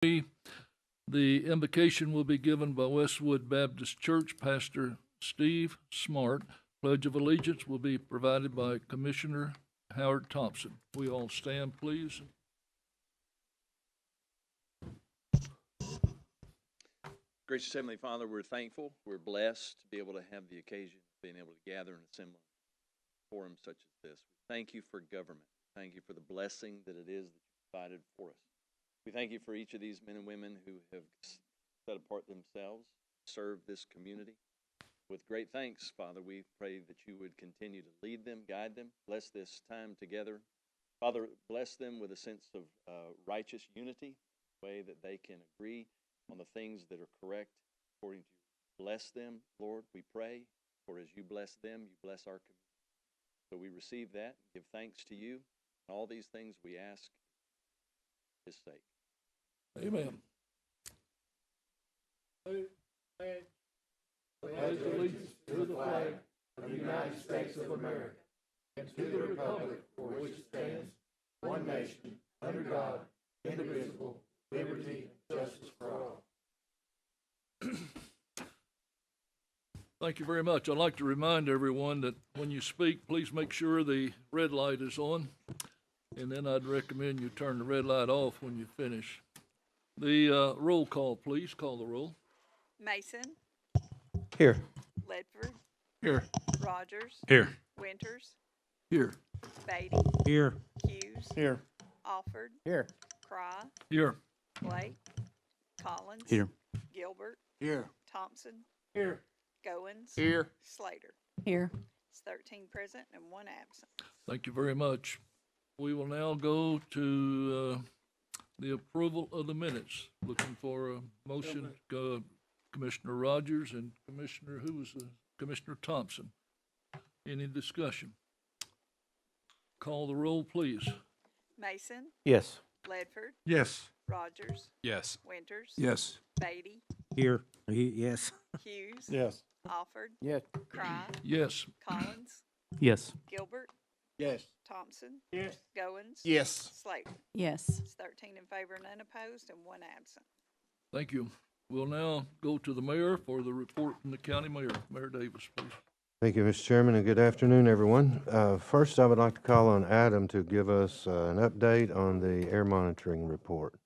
The invocation will be given by Westwood Baptist Church Pastor Steve Smart. Pledge of Allegiance will be provided by Commissioner Howard Thompson. We all stand, please. Gracious Heavenly Father, we're thankful. We're blessed to be able to have the occasion of being able to gather and assemble in a forum such as this. We thank you for government. Thank you for the blessing that it is that you provided for us. We thank you for each of these men and women who have set apart themselves to serve this community. With great thanks, Father, we pray that you would continue to lead them, guide them, bless this time together. Father, bless them with a sense of righteous unity, a way that they can agree on the things that are correct according to you. Bless them, Lord, we pray, for as you bless them, you bless our community. So we receive that, give thanks to you, and all these things we ask for his sake. Amen. Pledge allegiance to the flag of the United States of America and to the republic for which it stands, one nation, under God, indivisible, liberty and justice for all. Thank you very much. I'd like to remind everyone that when you speak, please make sure the red light is on, and then I'd recommend you turn the red light off when you finish. The roll call, please. Call the roll. Mason. Here. Ledford. Here. Rogers. Here. Winters. Here. Beatty. Here. Hughes. Here. Alford. Here. Cry. Here. Blake. Collins. Here. Gilbert. Here. Thompson. Here. Goins. Here. Slater. Here. It's 13 present and 1 absent. Thank you very much. We will now go to the approval of the minutes. Looking for a motion, Commissioner Rogers and Commissioner Thompson. Any discussion? Call the roll, please. Mason. Yes. Ledford. Yes. Rogers. Yes. Winters. Yes. Beatty. Here. Yes. Hughes. Yes. Alford. Yes. Cry. Yes. Collins. Yes. Gilbert. Yes. Thompson. Yes. Goins. Yes. Slater. Yes. It's 13 in favor, none opposed, and 1 absent. Thank you. We'll now go to the mayor for the report from the county mayor. Mayor Davis, please. Thank you, Mr. Chairman, and good afternoon, everyone. First, I would like to call on Adam to give us an update on the air monitoring report.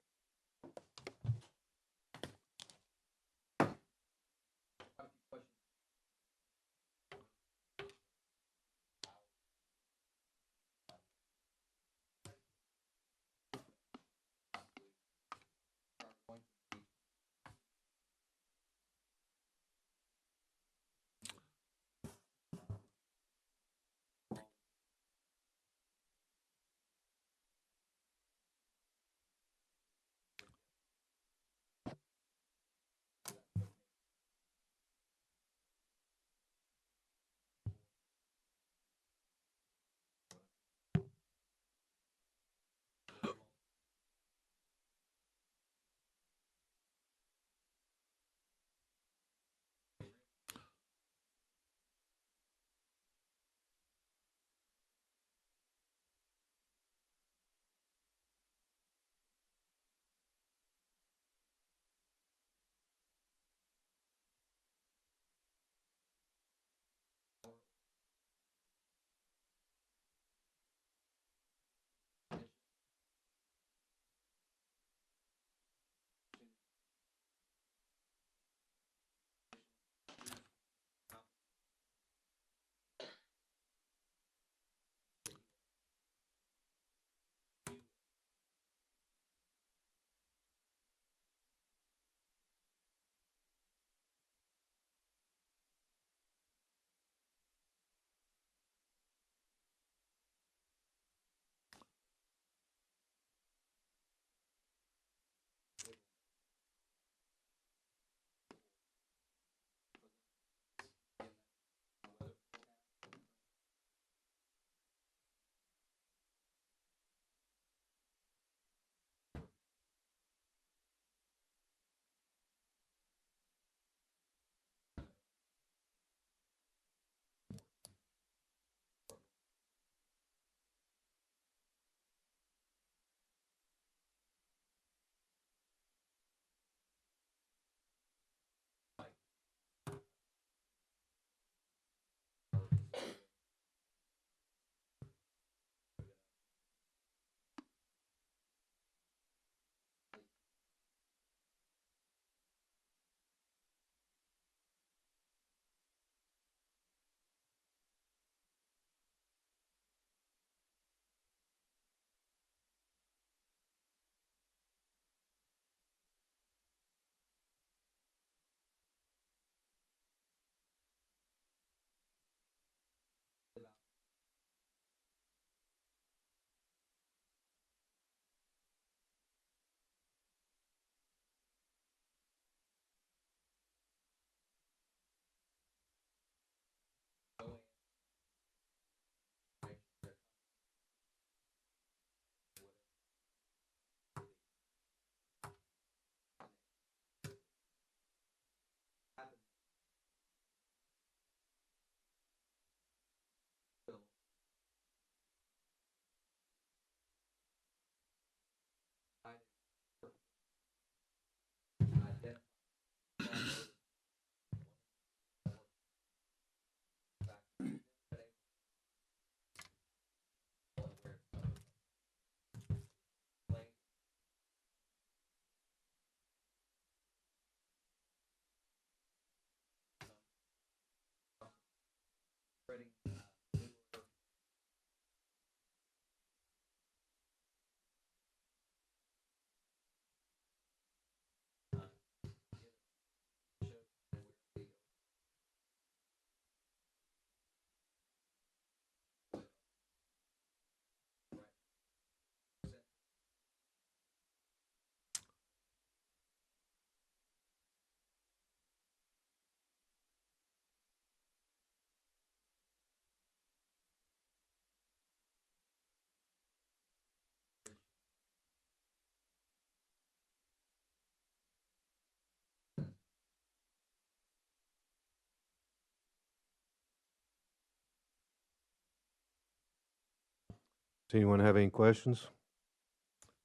Does anyone have any questions?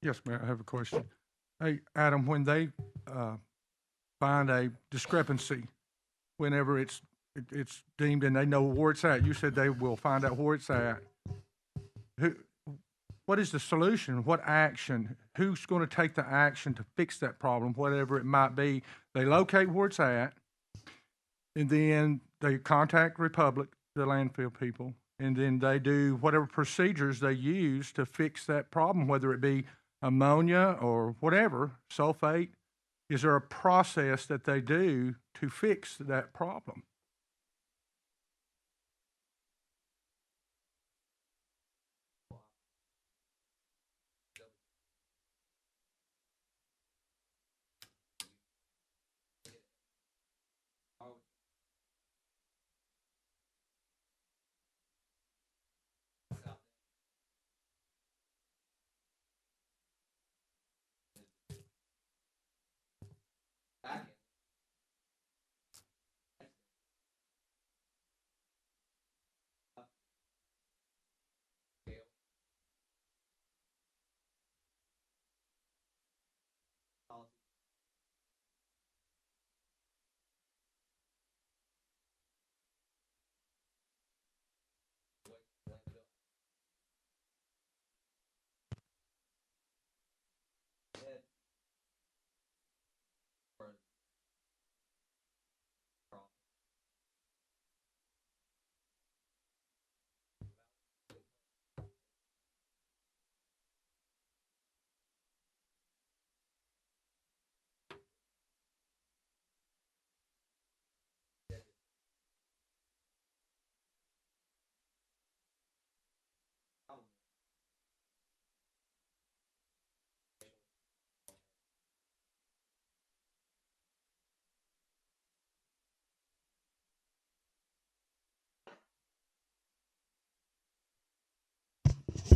Yes, Mayor, I have a question. Hey, Adam, when they find a discrepancy, whenever it's deemed and they know where it's at, you said they will find out where it's at. What is the solution? What action? Who's going to take the action to fix that problem, whatever it might be? They locate where it's at, and then they contact Republic, the landfill people, and then they do whatever procedures they use to fix that problem, whether it be ammonia or whatever, sulfate. Is there a process that they do to fix that problem?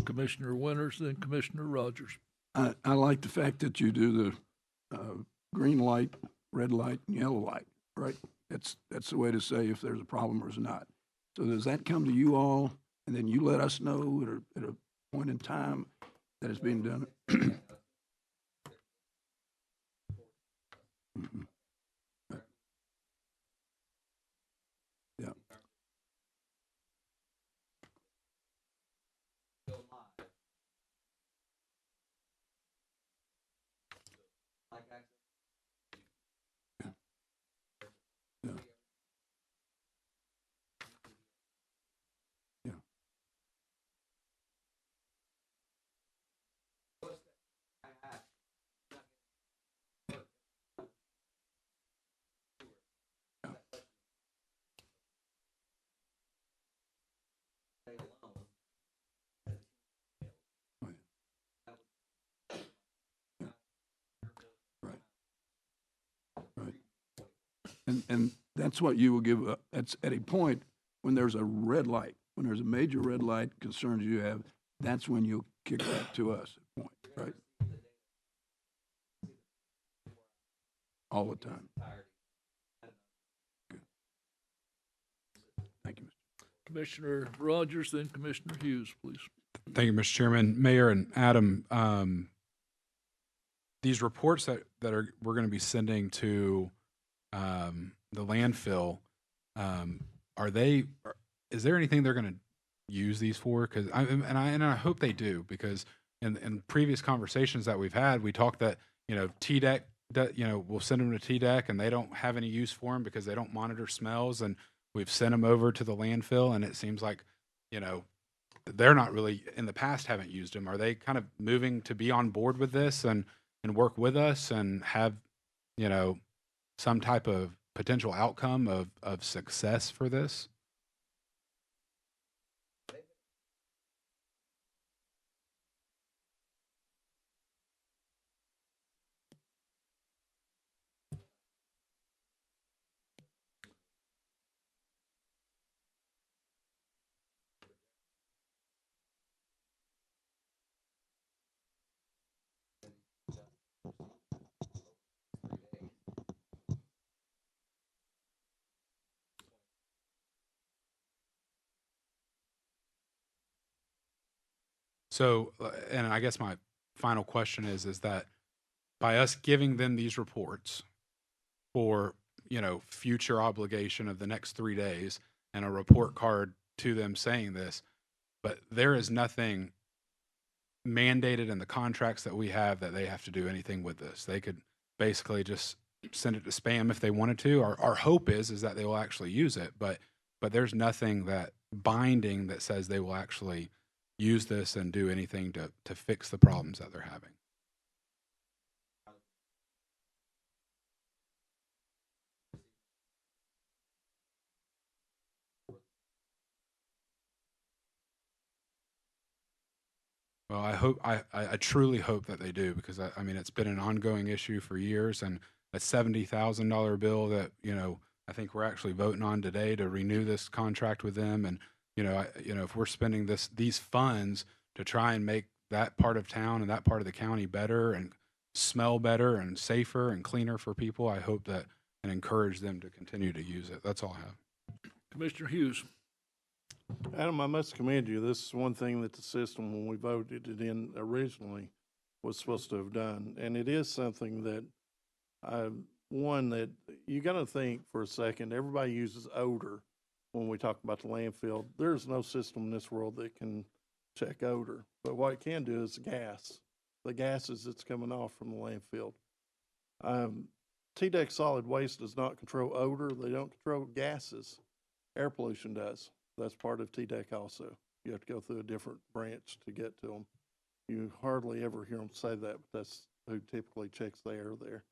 Commissioner Winters, then Commissioner Rogers. I like the fact that you do the green light, red light, and yellow light, right? That's the way to say if there's a problem or is not. So does that come to you all, and then you let us know at a point in time that it's being done? Mhm. Yeah. Yeah. Yeah. Right. Right. And that's what you will give, that's at a point when there's a red light, when there's a major red light concerns you have, that's when you'll kick that to us, point, right? All the time. Good. Thank you, Mr. Commissioner Rogers, then Commissioner Hughes, please. Thank you, Mr. Chairman. Mayor and Adam, these reports that we're going to be sending to the landfill, is there anything they're going to use these for? Because I hope they do, because in previous conversations that we've had, we talked that TDEC, that we'll send them to TDEC and they don't have any use for them because they don't monitor smells, and we've sent them over to the landfill, and it seems like they're not really, in the past, haven't used them. Are they kind of moving to be on board with this and work with us and have some type of potential outcome of success for this? So, and I guess my final question is that by us giving them these reports for, future obligation of the next 3 days and a report card to them saying this, but there is nothing mandated in the contracts that we have that they have to do anything with this. They could basically just send it to spam if they wanted to. Our hope is that they will actually use it, but there's nothing that binding that says they will actually use this and do anything to fix the problems that they're having. Well, I truly hope that they do, because I mean, it's been an ongoing issue for years, and a $70,000 bill that, I think we're actually voting on today to renew this contract with them. And, if we're spending these funds to try and make that part of town and that part of the county better and smell better and safer and cleaner for people, I hope that and encourage them to continue to use it. That's all I have. Commissioner Hughes. Adam, I must commend you. This is one thing that the system, when we voted it in originally, was supposed to have done. And it is something that, one, that you got to think for a second. Everybody uses odor when we talk about the landfill. There's no system in this world that can check odor. But what it can do is gas, the gases that's coming off from the landfill. TDEC solid waste does not control odor. They don't control gases. Air pollution does. That's part of TDEC also. You have to go through a different branch to get to them. You hardly ever hear them say that, but that's who typically checks the air there.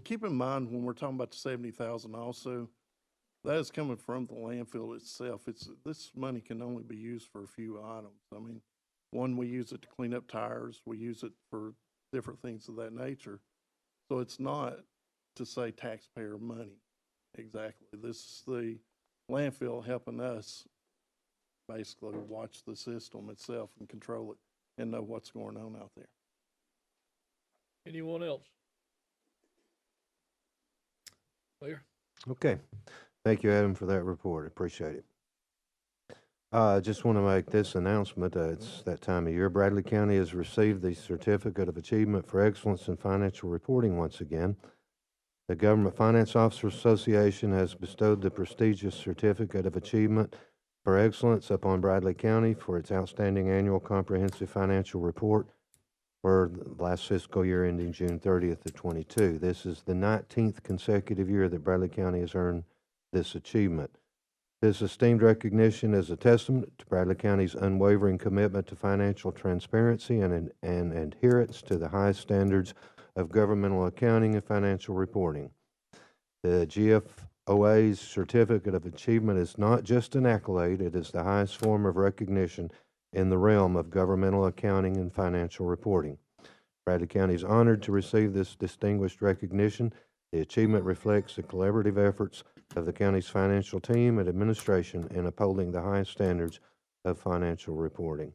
Keep in mind when we're talking about the 70,000 also, that is coming from the landfill itself. This money can only be used for a few items. I mean, one, we use it to clean up tires. We use it for different things of that nature. So it's not to say taxpayer money. Exactly. This is the landfill helping us basically watch the system itself and control it and know what's going on out there. Anyone else? Mayor? Okay. Thank you, Adam, for that report. Appreciate it. I just want to make this announcement. It's that time of year. Bradley County has received the Certificate of Achievement for Excellence in Financial Reporting once again. The Government Finance Officers Association has bestowed the prestigious Certificate of Achievement for Excellence upon Bradley County for its outstanding annual comprehensive financial report for the last fiscal year ending June 30th of 22. This is the 19th consecutive year that Bradley County has earned this achievement. This esteemed recognition is a testament to Bradley County's unwavering commitment to financial transparency and adherence to the highest standards of governmental accounting and financial reporting. The GFOA's Certificate of Achievement is not just an accolade, it is the highest form of recognition in the realm of governmental accounting and financial reporting. Bradley County is honored to receive this distinguished recognition. The achievement reflects the collaborative efforts of the county's financial team and administration in upholding the highest standards of financial reporting.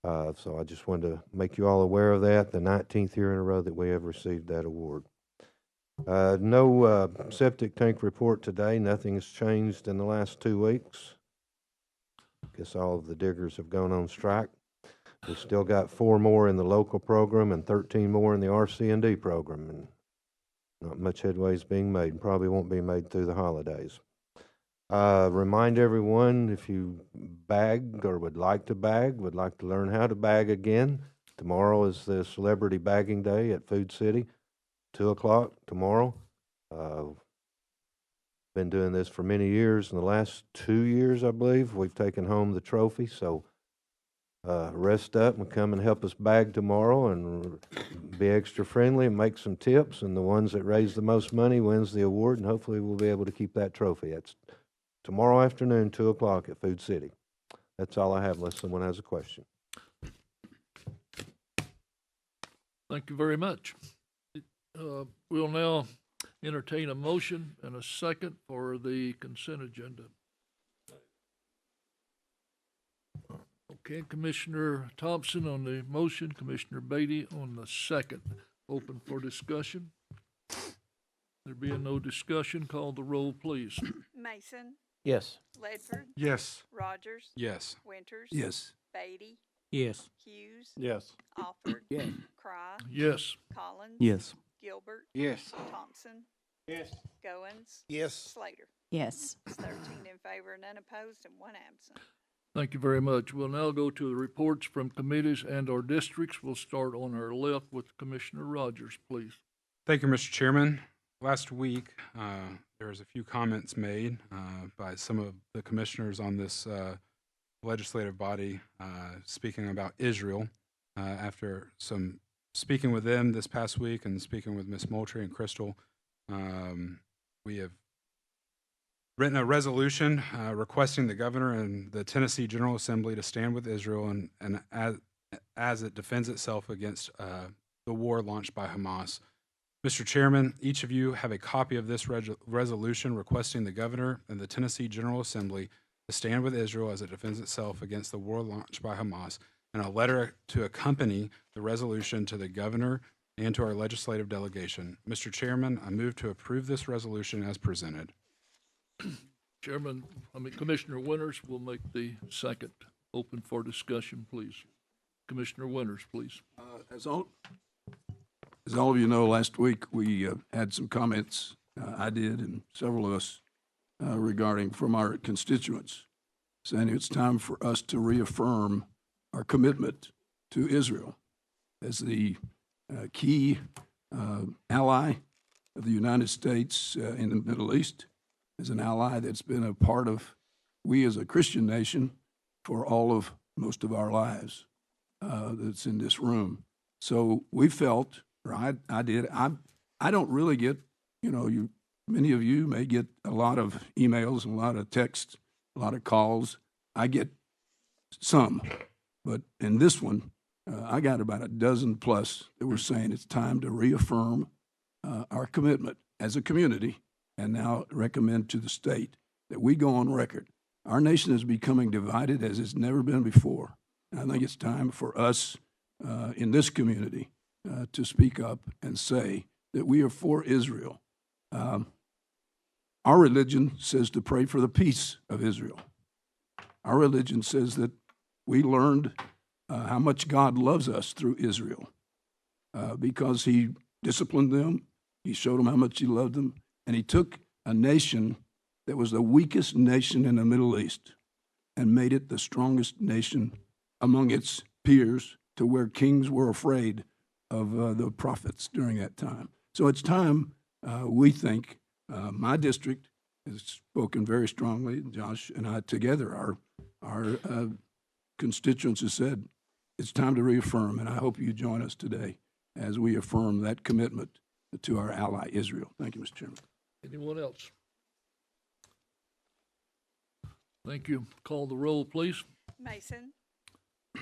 So I just wanted to make you all aware of that, the 19th year in a row that we have received that award. No septic tank report today. Nothing has changed in the last 2 weeks. Guess all of the diggers have gone on strike. We've still got 4 more in the local program and 13 more in the RC&D program, and not much headway is being made, and probably won't be made through the holidays. Remind everyone, if you bagged or would like to learn how to bag again, tomorrow is the Celebrity Bagging Day at Food City, 2 o'clock tomorrow. Been doing this for many years. In the last 2 years, I believe, we've taken home the trophy. So rest up and come and help us bag tomorrow and be extra friendly and make some tips. And the ones that raise the most money wins the award. And hopefully we'll be able to keep that trophy. That's tomorrow afternoon, 2 o'clock at Food City. That's all I have unless someone has a question. Thank you very much. We'll now entertain a motion and a second for the consent agenda. Okay, Commissioner Thompson on the motion, Commissioner Beatty on the second. Open for discussion. There being no discussion, call the roll, please. Mason, Yes. Ledford, Yes. Rogers, Yes. Winters. Yes. Beatty, Yes. Hughes, Yes. Alford, Yes. Cry, Yes. Collins. Yes. Gilbert, Yes. Thompson, Yes. Goins, Yes. Slater. Yes. It's 13 in favor, none opposed, and one absent. Thank you very much. We'll now go to the reports from committees and our districts. We'll start on our left with Commissioner Rogers, please. Thank you, Mr. Chairman. Last week, there was a few comments made by some of the commissioners on this legislative body speaking about Israel. After some speaking with them this past week and speaking with Ms. Moultrie and Crystal, we have written a resolution requesting the governor and the Tennessee General Assembly to stand with Israel and as it defends itself against the war launched by Hamas. Mr. Chairman, each of you have a copy of this resolution requesting the governor and the Tennessee General Assembly to stand with Israel as it defends itself against the war launched by Hamas, and a letter to accompany the resolution to the governor and to our legislative delegation. Mr. Chairman, I move to approve this resolution as presented. Commissioner Winters will make the second. Open for discussion, please. Commissioner Winters, please. As all of you know, last week we had some comments, I did and several of us, regarding from our constituents, saying it's time for us to reaffirm our commitment to Israel as the key ally of the United States in the Middle East, as an ally that's been a part of we as a Christian nation for most of our lives that's in this room. So we felt, or I did, I don't really get, many of you may get a lot of emails, a lot of texts, a lot of calls. I get some, but in this one, I got about a dozen plus that were saying it's time to reaffirm our commitment as a community and now recommend to the state that we go on record. Our nation is becoming divided as it's never been before. And I think it's time for us in this community to speak up and say that we are for Israel. Our religion says to pray for the peace of Israel. Our religion says that we learned how much God loves us through Israel because he disciplined them, he showed them how much he loved them, and he took a nation that was the weakest nation in the Middle East and made it the strongest nation among its peers, to where kings were afraid of the prophets during that time. So it's time, we think, my district has spoken very strongly. Josh and I together, our constituents have said it's time to reaffirm, and I hope you join us today as we affirm that commitment to our ally Israel. Thank you, Mr. Chairman. Anyone else? Thank you. Call the roll, please. Mason,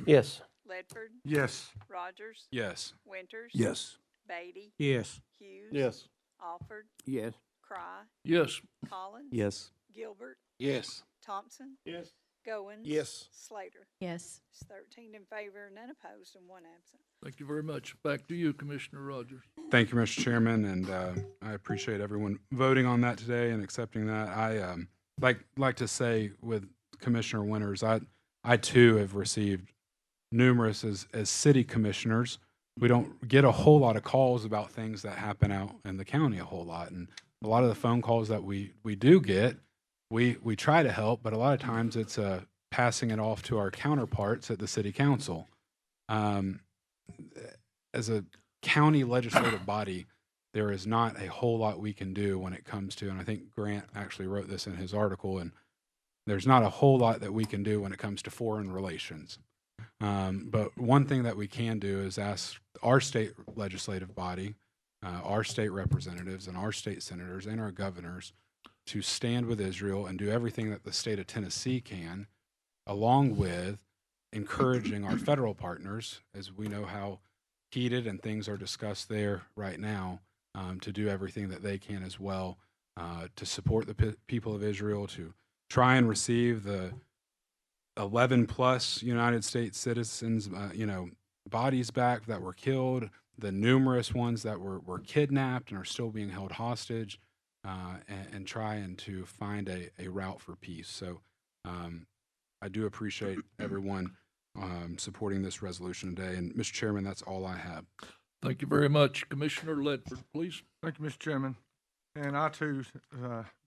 Yes. Ledford, Yes. Rogers, Yes. Winters. Yes. Beatty, Yes. Hughes. Yes. Alford, Yes. Cry, Yes. Collins. Yes. Gilbert, Yes. Thompson, Yes. Goins. Yes. Slater. Yes. It's 13 in favor, none opposed, and one absent. Thank you very much. Back to you, Commissioner Rogers. Thank you, Mr. Chairman, and I appreciate everyone voting on that today and accepting that. I like to say with Commissioner Winters, I too have received numerous as city commissioners. We don't get a whole lot of calls about things that happen out in the county a whole lot, and a lot of the phone calls that we do get, we try to help, but a lot of times it's passing it off to our counterparts at the city council. As a county legislative body, there is not a whole lot we can do when it comes to, and I think Grant actually wrote this in his article, and there's not a whole lot that we can do when it comes to foreign relations. But one thing that we can do is ask our state legislative body, our state representatives and our state senators and our governors to stand with Israel and do everything that the state of Tennessee can, along with encouraging our federal partners, as we know how heated and things are discussed there right now, to do everything that they can as well to support the people of Israel, to try and receive the 11 plus United States citizens, bodies back that were killed, the numerous ones that were kidnapped and are still being held hostage. and trying to find a route for peace. So I do appreciate everyone supporting this resolution today. And Mr. Chairman, that's all I have. Thank you very much. Commissioner Ledford, please. Thank you, Mr. Chairman. And I too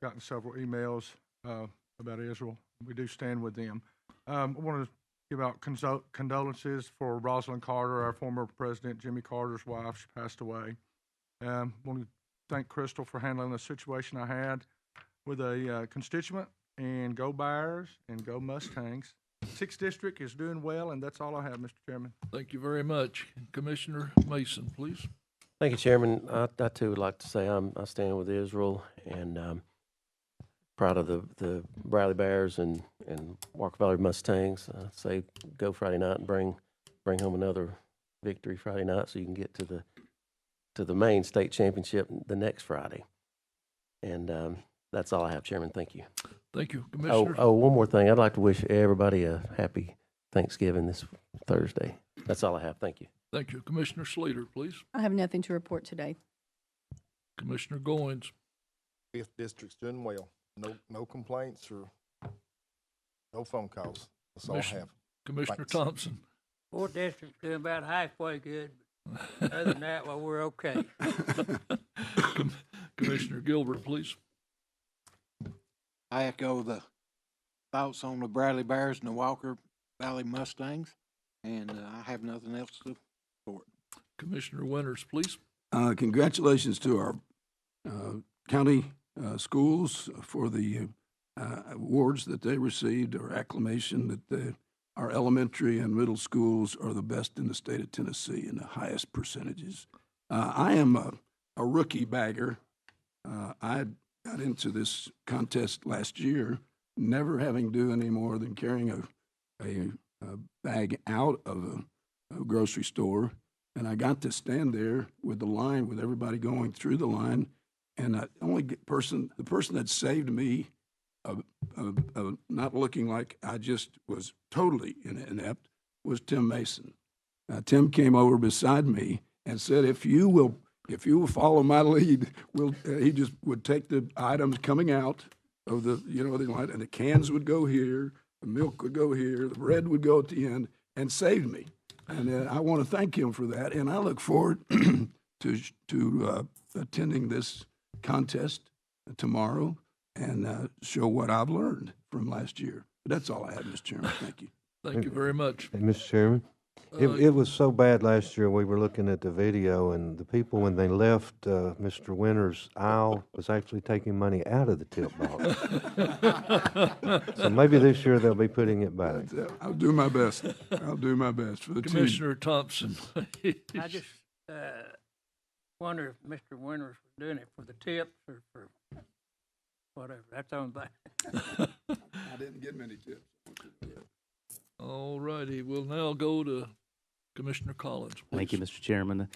gotten several emails about Israel. We do stand with them. I want to give out condolences for Rosalind Carter, our former president, Jimmy Carter's wife. She passed away. Want to thank Crystal for handling the situation I had with a constituent, and go Bears and go Mustangs. 6th District is doing well, and that's all I have, Mr. Chairman. Thank you very much. Commissioner Mason, please. Thank you, Chairman. I too would like to say I stand with Israel, and proud of the Bradley Bears and Walker Valley Mustangs. Say go Friday night and bring home another victory Friday night, so you can get to the main state championship the next Friday. And that's all I have, Chairman. Thank you. Thank you, Commissioner. Oh, one more thing. I'd like to wish everybody a happy Thanksgiving this Thursday. That's all I have. Thank you. Thank you. Commissioner Slater, please. I have nothing to report today. Commissioner Goins. 5th District's doing well. No complaints or no phone calls. That's all I have. Commissioner Thanks. Thompson. 4th District's doing about halfway good. But other than that, well, we're okay. Commissioner Gilbert, please. I echo the thoughts on the Bradley Bears and the Walker Valley Mustangs, and I have nothing else to report. Commissioner Winters, please. Congratulations to our county schools for the awards that they received, or acclamation that our elementary and middle schools are the best in the state of Tennessee in the highest percentages. I am a rookie bagger. I got into this contest last year, never having to do any more than carrying a bag out of a grocery store. And I got to stand there with the line, with everybody going through the line. And the the person that saved me not looking like I just was totally inept was Tim Mason. Tim came over beside me and said, if you will follow my lead, he just would take the items coming out of the line, and the cans would go here, the milk would go here, the bread would go at the end, and saved me. And I want to thank him for that. And I look forward to attending this contest tomorrow and show what I've learned from last year. But that's all I have, Mr. Chairman. Thank you. Thank you very much. Hey, Mr. Chairman, it was so bad last year. We were looking at the video, and the people, when they left Mr. Winter's aisle, was actually taking money out of the tip box. So maybe this year they'll be putting it back. I'll do my best. I'll do my best for the team. Commissioner Thompson. I just wonder if Mr. Winters was doing it for the tips or for whatever. That's the only thing. I didn't get many tips. All righty. We'll now go to Commissioner Collins, please. Thank you, Mr. Chairman.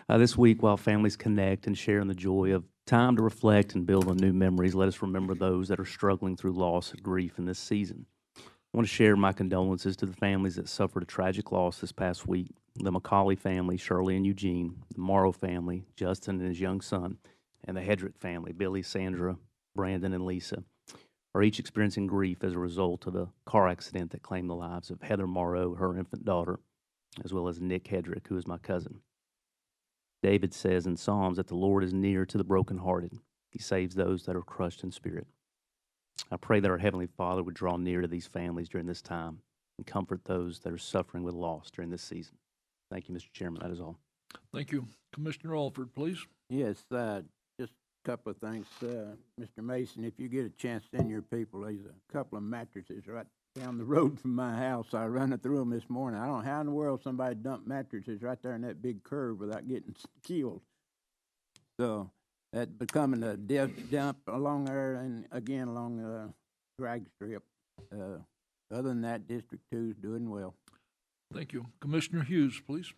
This week, while families connect and share in the joy of time to reflect and build on new memories, let us remember those that are struggling through loss and grief in this season. I want to share my condolences to the families that suffered a tragic loss this past week. The McCauley family, Shirley and Eugene, the Morrow family, Justin and his young son, and the Hedrick family, Billy, Sandra, Brandon, and Lisa, are each experiencing grief as a result of a car accident that claimed the lives of Heather Morrow, her infant daughter, as well as Nick Hedrick, who is my cousin. David says in Psalms that the Lord is near to the brokenhearted. He saves those that are crushed in spirit. I pray that our Heavenly Father would draw near to these families during this time and comfort those that are suffering with loss during this season. Thank you, Mr. Chairman. That is all. Thank you. Commissioner Alford, please. Yes, just a couple of things. Mr. Mason, if you get a chance to send your people, there's a couple of mattresses right down the road from my house. I run it through them this morning. I don't know how in the world somebody dumped mattresses right there in that big curve without getting killed. So that's becoming a dump along there and again along the drag strip. Other than that, District 2 is doing well. Thank you. Commissioner Hughes, please.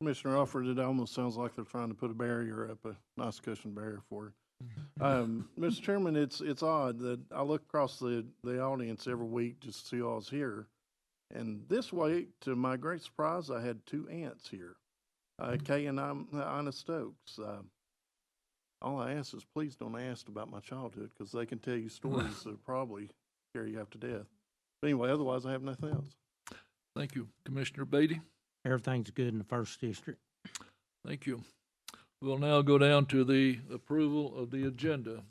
Commissioner Alford, it almost sounds like they're trying to put a barrier up, a nice cushion barrier for you. Mr. Chairman, it's odd that I look across the audience every week just to see all's here. And this week, to my great surprise, I had two aunts here, Kay and Ina Stokes. all I ask is please don't ask about my childhood, because they can tell you stories that probably scare you half to death. But anyway, otherwise I have nothing else. Thank you. Commissioner Beatty? Everything's good in the first district. Thank you. We'll now go down to the approval of the agenda.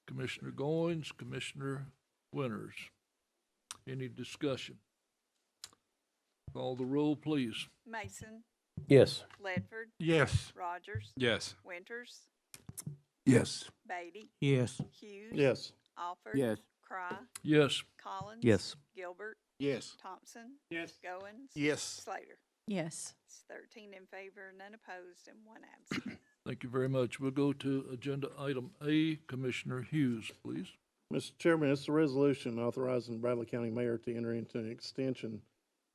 Commissioner Goins, Commissioner Winters. Any discussion? Call the roll, please. Mason, Yes. Ledford, Yes. Rogers, Yes. Winters, Yes. Beatty, Yes. Hughes. Yes. Alford. Yes. Cry, Yes. Collins. Yes. Gilbert, Yes. Thompson. Yes. Goins. Yes. Slater. Yes. It's 13 in favor, none opposed, and one absent. Thank you very much. We'll go to agenda item A. Commissioner Hughes, please. Mr. Chairman, it's a resolution authorizing Bradley County Mayor to enter into an extension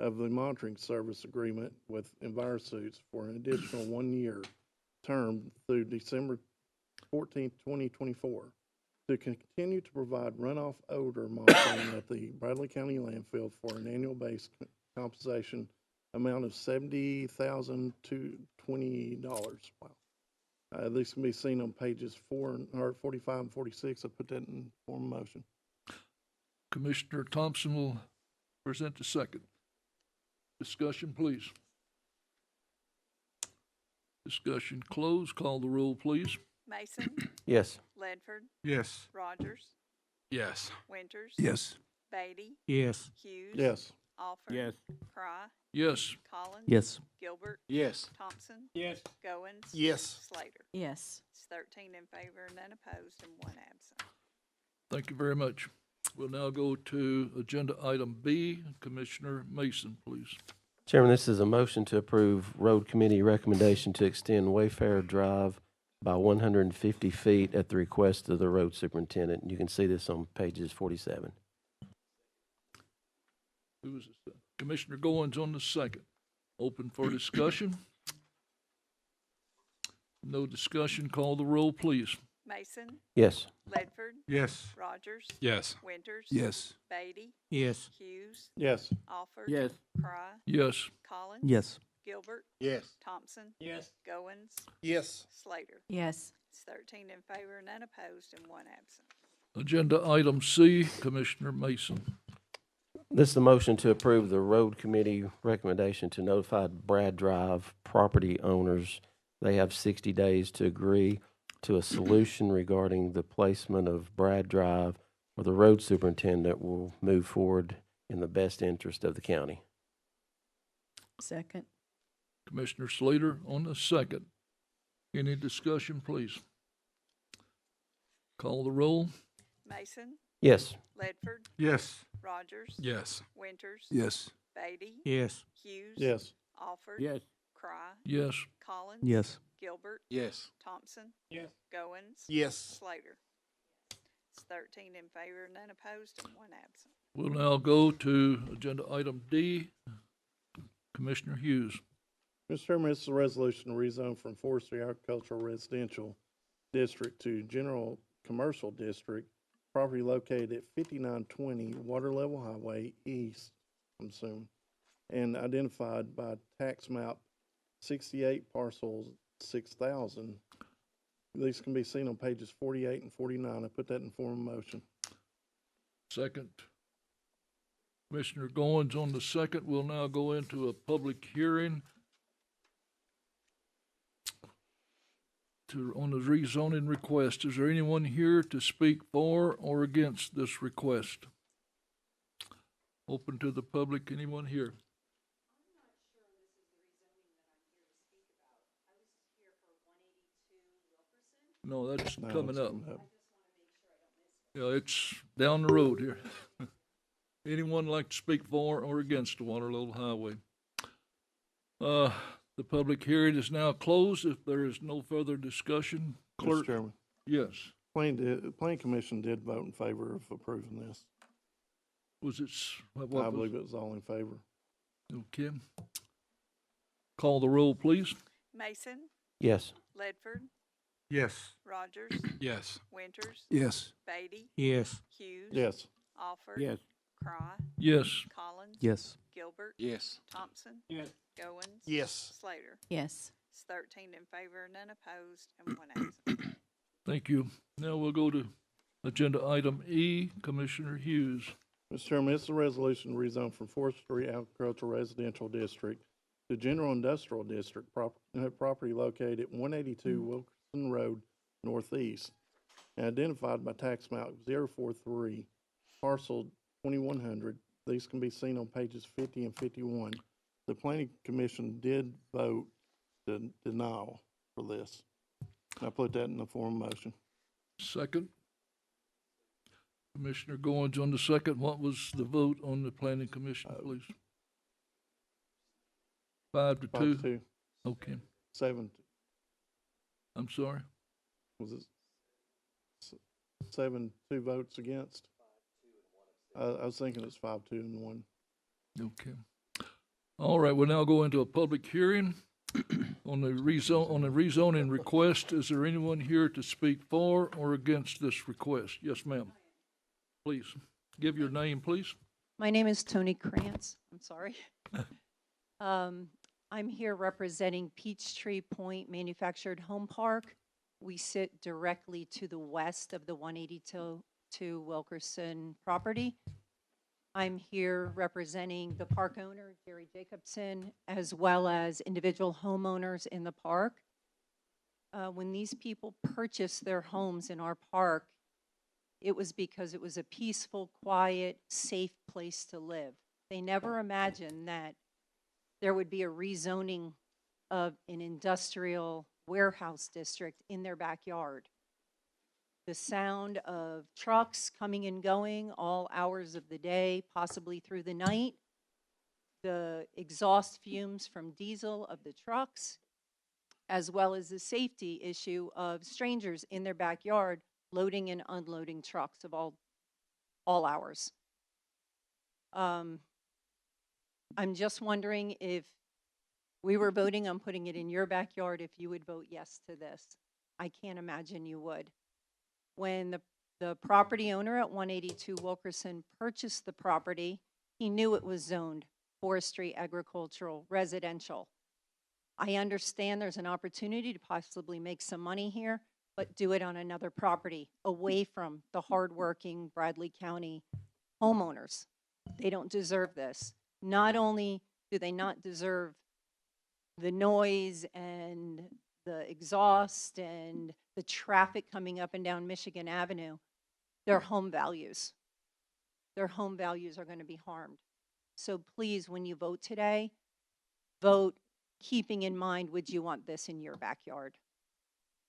of the monitoring service agreement with Envirosuite for an additional 1-year term through December 14th, 2024, to continue to provide runoff odor monitoring at the Bradley County Landfill for an annual base compensation amount of $70,000 to $20. Wow. These can be seen on pages 45 and 46. I put that in form of motion. Commissioner Thompson will present the second. Discussion, please. Discussion closed. Call the roll, please. Mason, Yes. Ledford, Yes. Rogers, Yes. Winters. Yes. Beatty, Yes. Hughes. Yes. Alford. Yes. Cry, Yes. Collins. Yes. Gilbert, Yes. Thompson. Yes. Goins. Yes. Slater. Yes. It's 13 in favor, none opposed, and one absent. Thank you very much. We'll now go to agenda item B. Commissioner Mason, please. Chairman, this is a motion to approve Road Committee recommendation to extend Wayfarer Drive by 150 feet at the request of the Road Superintendent. You can see this on pages 47. Who was this? Commissioner Goins on the second. Open for discussion. No discussion. Call the roll, please. Mason, Yes. Ledford, Yes. Rogers. Yes. Winters. Yes. Beatty, Yes. Hughes. Yes. Alford. Yes. Cry, Yes. Collins. Yes. Gilbert, Yes. Thompson. Yes. Goins. Yes. Slater. Yes. It's 13 in favor, none opposed, and one absent. Agenda item C. Commissioner Mason. This is a motion to approve the Road Committee recommendation to notify Brad Drive property owners. They have 60 days to agree to a solution regarding the placement of Brad Drive, or the Road Superintendent will move forward in the best interest of the county. Second. Commissioner Slater on the second. Any discussion, please? Call the roll. Mason, Yes. Ledford, Yes. Rogers. Yes. Winters. Yes. Beatty. Yes. Hughes. Yes. Alford. Yes. Cry, Yes. Collins. Yes. Gilbert, Yes. Thompson. Yes. Goins. Yes. Slater. It's 13 in favor, none opposed, and one absent. We'll now go to agenda item D. Commissioner Hughes. Mr. Chairman, this is a resolution to rezone from forestry agricultural residential district to general commercial district, property located at 5920 Water Level Highway East, I'm assuming, and identified by tax map 68 parcels 6,000. These can be seen on pages 48 and 49. I put that in form of motion. Second. Commissioner Goins on the second. We'll now go into a public hearing on the rezoning request. Is there anyone here to speak for or against this request? Open to the public. Anyone here? No, that's No, coming it's up. coming up. Yeah, it's down the road here. Anyone like to speak for or against the Water Level Highway? The public hearing is now closed. If there is no further discussion, Mr. clerk. Chairman, Yes. Planning Commission did vote in favor of approving this. Was it? I What was? believe it was all in favor. Okay. Call the roll, please. Mason, Yes. Ledford, Yes. Rogers. Yes. Winters. Yes. Beatty. Yes. Hughes. Yes. Alford. Yes. Cry, Yes. Collins. Yes. Gilbert. Yes. Thompson. Yes. Goins. Yes. Slater. Yes. It's 13 in favor, none opposed, and one absent. Thank you. Now we'll go to agenda item E, Commissioner Hughes. Mr. Chairman, it's a resolution to rezone from forestry agricultural residential district to general industrial district, property located at 182 Wilkerson Road Northeast and identified by tax map 043, parcel 2100. These can be seen on pages 50 and 51. The planning commission did vote to denial for this. I put that in the form of motion. Second. Commissioner Goins on the second. What was the vote on the planning commission, please? 5 to 2? 5-2. Okay. 7. I'm sorry? Was it 7-2 votes against? I was thinking it's 5-2 and 1. Okay. All right, we'll now go into a public hearing on the rezoning request. Is there anyone here to speak for or against this request? Yes, ma'am. Please, give your name, please. My name is Tony Krantz. I'm sorry. I'm here representing Peachtree Point Manufactured Home Park. We sit directly to the west of the 182 Wilkerson property. I'm here representing the park owner, Jerry Jacobson, as well as individual homeowners in the park. When these people purchased their homes in our park, it was because it was a peaceful, quiet, safe place to live. They never imagined that there would be a rezoning of an industrial warehouse district in their backyard. The sound of trucks coming and going all hours of the day, possibly through the night, the exhaust fumes from diesel of the trucks, as well as the safety issue of strangers in their backyard loading and unloading trucks of all hours. I'm just wondering if we were voting on putting it in your backyard, if you would vote yes to this. I can't imagine you would. When the property owner at 182 Wilkerson purchased the property, he knew it was zoned forestry, agricultural, residential. I understand there's an opportunity to possibly make some money here, but do it on another property away from the hardworking Bradley County homeowners. They don't deserve this. Not only do they not deserve the noise and the exhaust and the traffic coming up and down Michigan Avenue, their home values. Their home values are going to be harmed. So please, when you vote today, vote keeping in mind, would you want this in your backyard?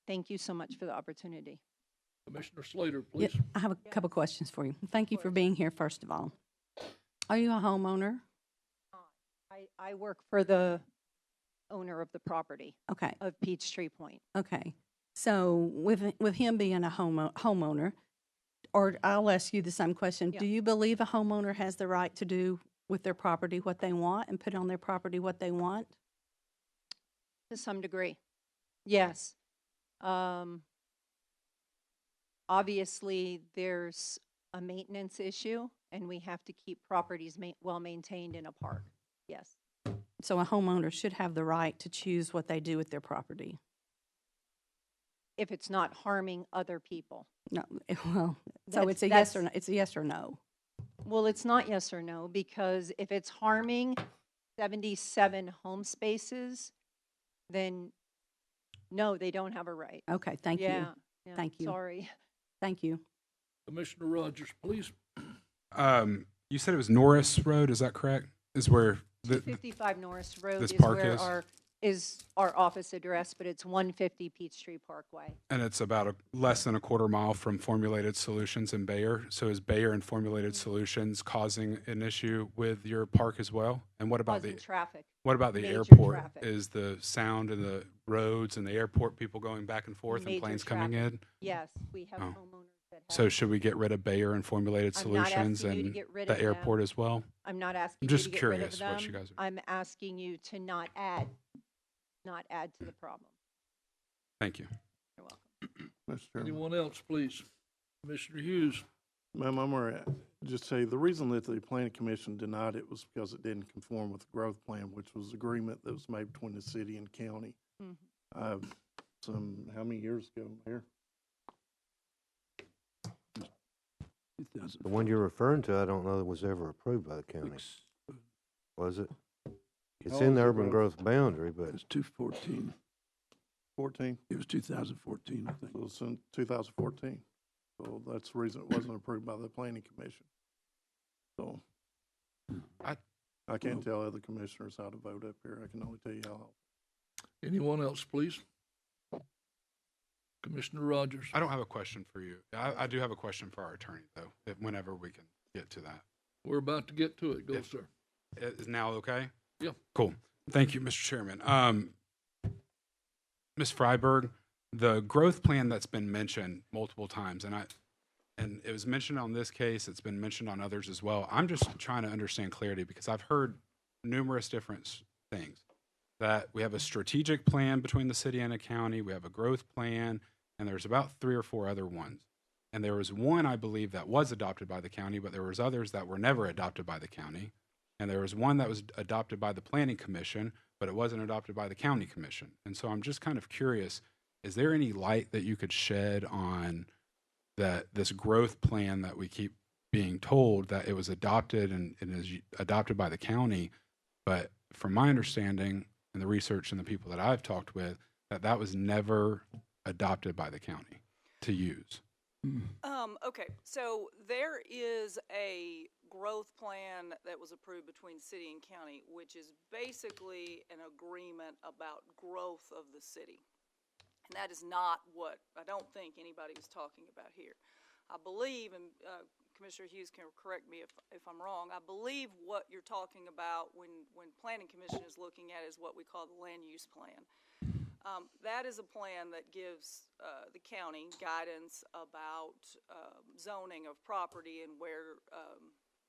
Thank you so much for the opportunity. Commissioner Slater, please. I have a couple questions for you. Thank you for being here, first of all. Are you a homeowner? I work for the owner of the property Okay, of Peachtree Point. okay. So with him being a homeowner, or I'll ask you the same question. Yeah. Do you believe a homeowner has the right to do with their property what they want and put on their property what they want? To some degree, yes. Obviously, there's a maintenance issue, and we have to keep properties well maintained in a park. Yes. So a homeowner should have the right to choose what they do with their property. If it's not harming other people. No, well, so That's- it's a yes or no. that's- It's a yes or no. Well, it's not yes or no, because if it's harming 77 home spaces, then no, they don't have a right. Okay, thank you. Yeah. Thank you. Sorry. Thank you. Commissioner Rogers, please. You said it was Norris Road, is that correct? Is where the 55 Norris Road this is park where our office address, but it's 150 Peachtree Parkway. and it's about less than a quarter mile from Formulated Solutions in Bayer. So is Bayer and Formulated Solutions causing an issue with your park as well? And what about Causing traffic. what about the major airport? traffic. Is the sound and the roads and the airport people going back and forth and Major planes coming traffic. in? Yes, we have Oh. homeowners that have. So should we get rid of Bayer and Formulated I'm not Solutions asking you to and get rid the of them. airport as well? I'm not asking I'm you just to get rid of curious what you them. guys are. I'm asking you to not add to the problem. Thank you. You're welcome. Mr. Chairman. Anyone else, please? Commissioner Hughes. Ma'am, I'm going to just say the reason that the planning commission denied it was because it didn't conform with the growth plan, which was agreement that was made between the city and county. Mhm. How many years ago, Mayor? The one you're referring to, I don't know that was ever approved by the county, was it? It's in the urban growth boundary, It but was 214. 14, It was 2014, I think. so it's in 2014. So that's the reason it wasn't approved by the planning commission. So I can't tell other commissioners how to vote up here. I can only tell you how. Anyone else, please? Commissioner Rogers. I don't have a question for you. I do have a question for our attorney, though, whenever we can get to that. We're about to get to it. Go, If- sir. Is now okay? Yeah. Cool. Thank you, Mr. Chairman. Ms. Freiberg, the growth plan that's been mentioned multiple times, and it was mentioned on this case, it's been mentioned on others as well. I'm just trying to understand clarity because I've heard numerous different things. That we have a strategic plan between the city and the county, we have a growth plan, and there's about 3 or 4 other ones. And there was one, I believe, that was adopted by the county, but there was others that were never adopted by the county. And there was one that was adopted by the planning commission, but it wasn't adopted by the county commission. And so I'm just kind of curious, is there any light that you could shed on this growth plan that we keep being told that it was adopted and is adopted by the county, but from my understanding and the research and the people that I've talked with, that was never adopted by the county to use? Okay, so there is a growth plan that was approved between city and county, which is basically an agreement about growth of the city. And that is not what, I don't think anybody was talking about here. I believe, and Commissioner Hughes can correct me if I'm wrong, I believe what you're talking about when Planning Commission is looking at is what we call the land use plan. That is a plan that gives the county guidance about zoning of property and where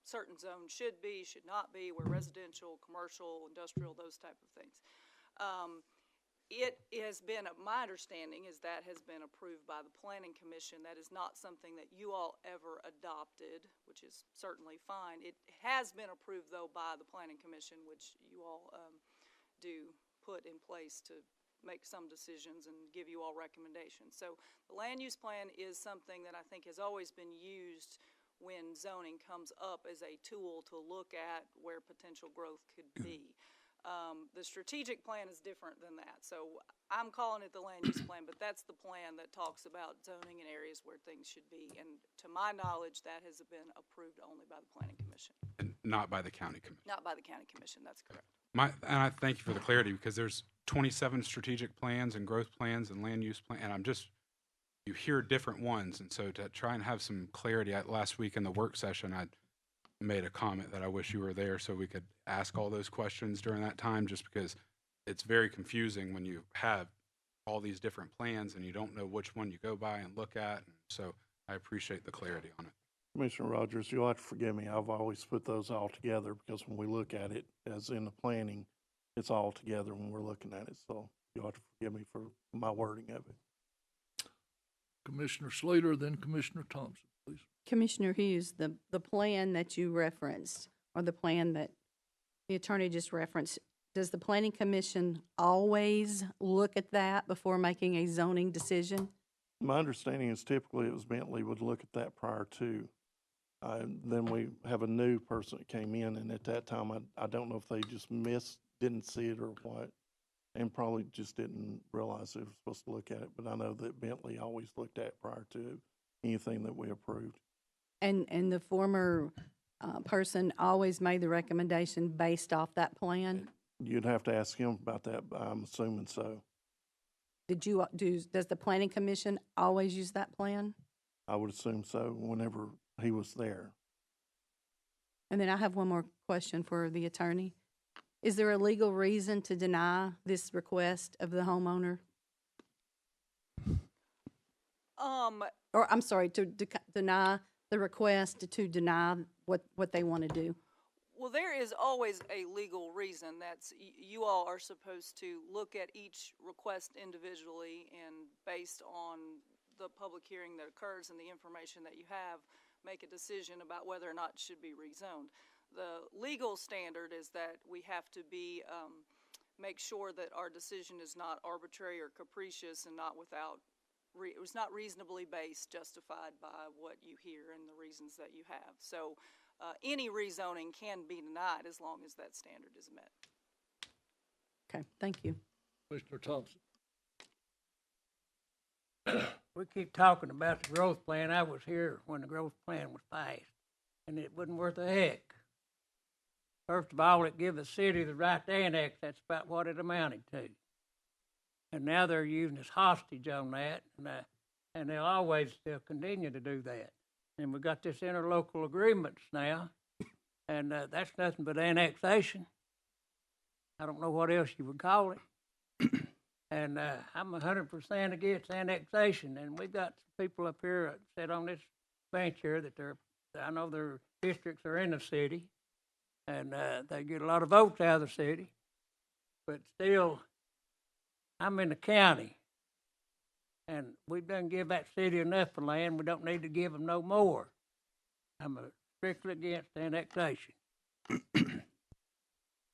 certain zones should be, should not be, where residential, commercial, industrial, those type of things. It has been, my understanding is that has been approved by the Planning Commission. That is not something that you all ever adopted, which is certainly fine. It has been approved, though, by the Planning Commission, which you all do put in place to make some decisions and give you all recommendations. So the land use plan is something that I think has always been used when zoning comes up as a tool to look at where potential growth could be. The strategic plan is different than that. So I'm calling it the land use plan, but that's the plan that talks about zoning in areas where things should be. And to my knowledge, that has been approved only by the Planning Commission. And not by the county commission? Not by the County Commission, that's correct. And I thank you for the clarity because there's 27 strategic plans and growth plans and land use plan, and you hear different ones. And so to try and have some clarity, last week in the work session, I made a comment that I wish you were there so we could ask all those questions during that time, just because it's very confusing when you have all these different plans and you don't know which one you go by and look at. And so I appreciate the clarity on it. Commissioner Rogers, you'll have to forgive me. I've always put those all together because when we look at it, as in the planning, it's all together when we're looking at it. So you'll have to forgive me for my wording of it. Commissioner Slater, then Commissioner Thompson, please. Commissioner Hughes, the plan that you referenced, or the plan that the attorney just referenced, does the Planning Commission always look at that before making a zoning decision? My understanding is typically it was Bentley would look at that prior to. Then we have a new person that came in, and at that time, I don't know if they just didn't see it or what, and probably just didn't realize they were supposed to look at it. But I know that Bentley always looked at it prior to anything that we approved. And the former person always made the recommendation based off that plan? You'd have to ask him about that, but I'm assuming so. Does the Planning Commission always use that plan? I would assume so whenever he was there. And then I have one more question for the attorney. Is there a legal reason to deny this request of the homeowner? Or, I'm sorry, to deny the request, to deny what they want to do? Well, there is always a legal reason. That's, you all are supposed to look at each request individually and based on the public hearing that occurs and the information that you have, make a decision about whether or not it should be rezoned. The legal standard is that we have to be, make sure that our decision is not arbitrary or capricious and not without it was not reasonably based, justified by what you hear and the reasons that you have. So any rezoning can be denied as long as that standard is met. Okay, thank you. Commissioner Thompson. We keep talking about the growth plan. I was here when the growth plan was passed, and it wasn't worth a heck. First of all, it gave the city the right to annex. That's about what it amounted to. And now they're using us hostage on that, and they'll always still continue to do that. And we got this interlocal agreements now, and that's nothing but annexation. I don't know what else you would call it. And I'm 100% against annexation. And we've got people up here that sit on this bench here that I know their districts are in the city, and they get a lot of votes out of the city. But still, I'm in the county, and we've done give that city enough for land. We don't need to give them no more. I'm strictly against annexation.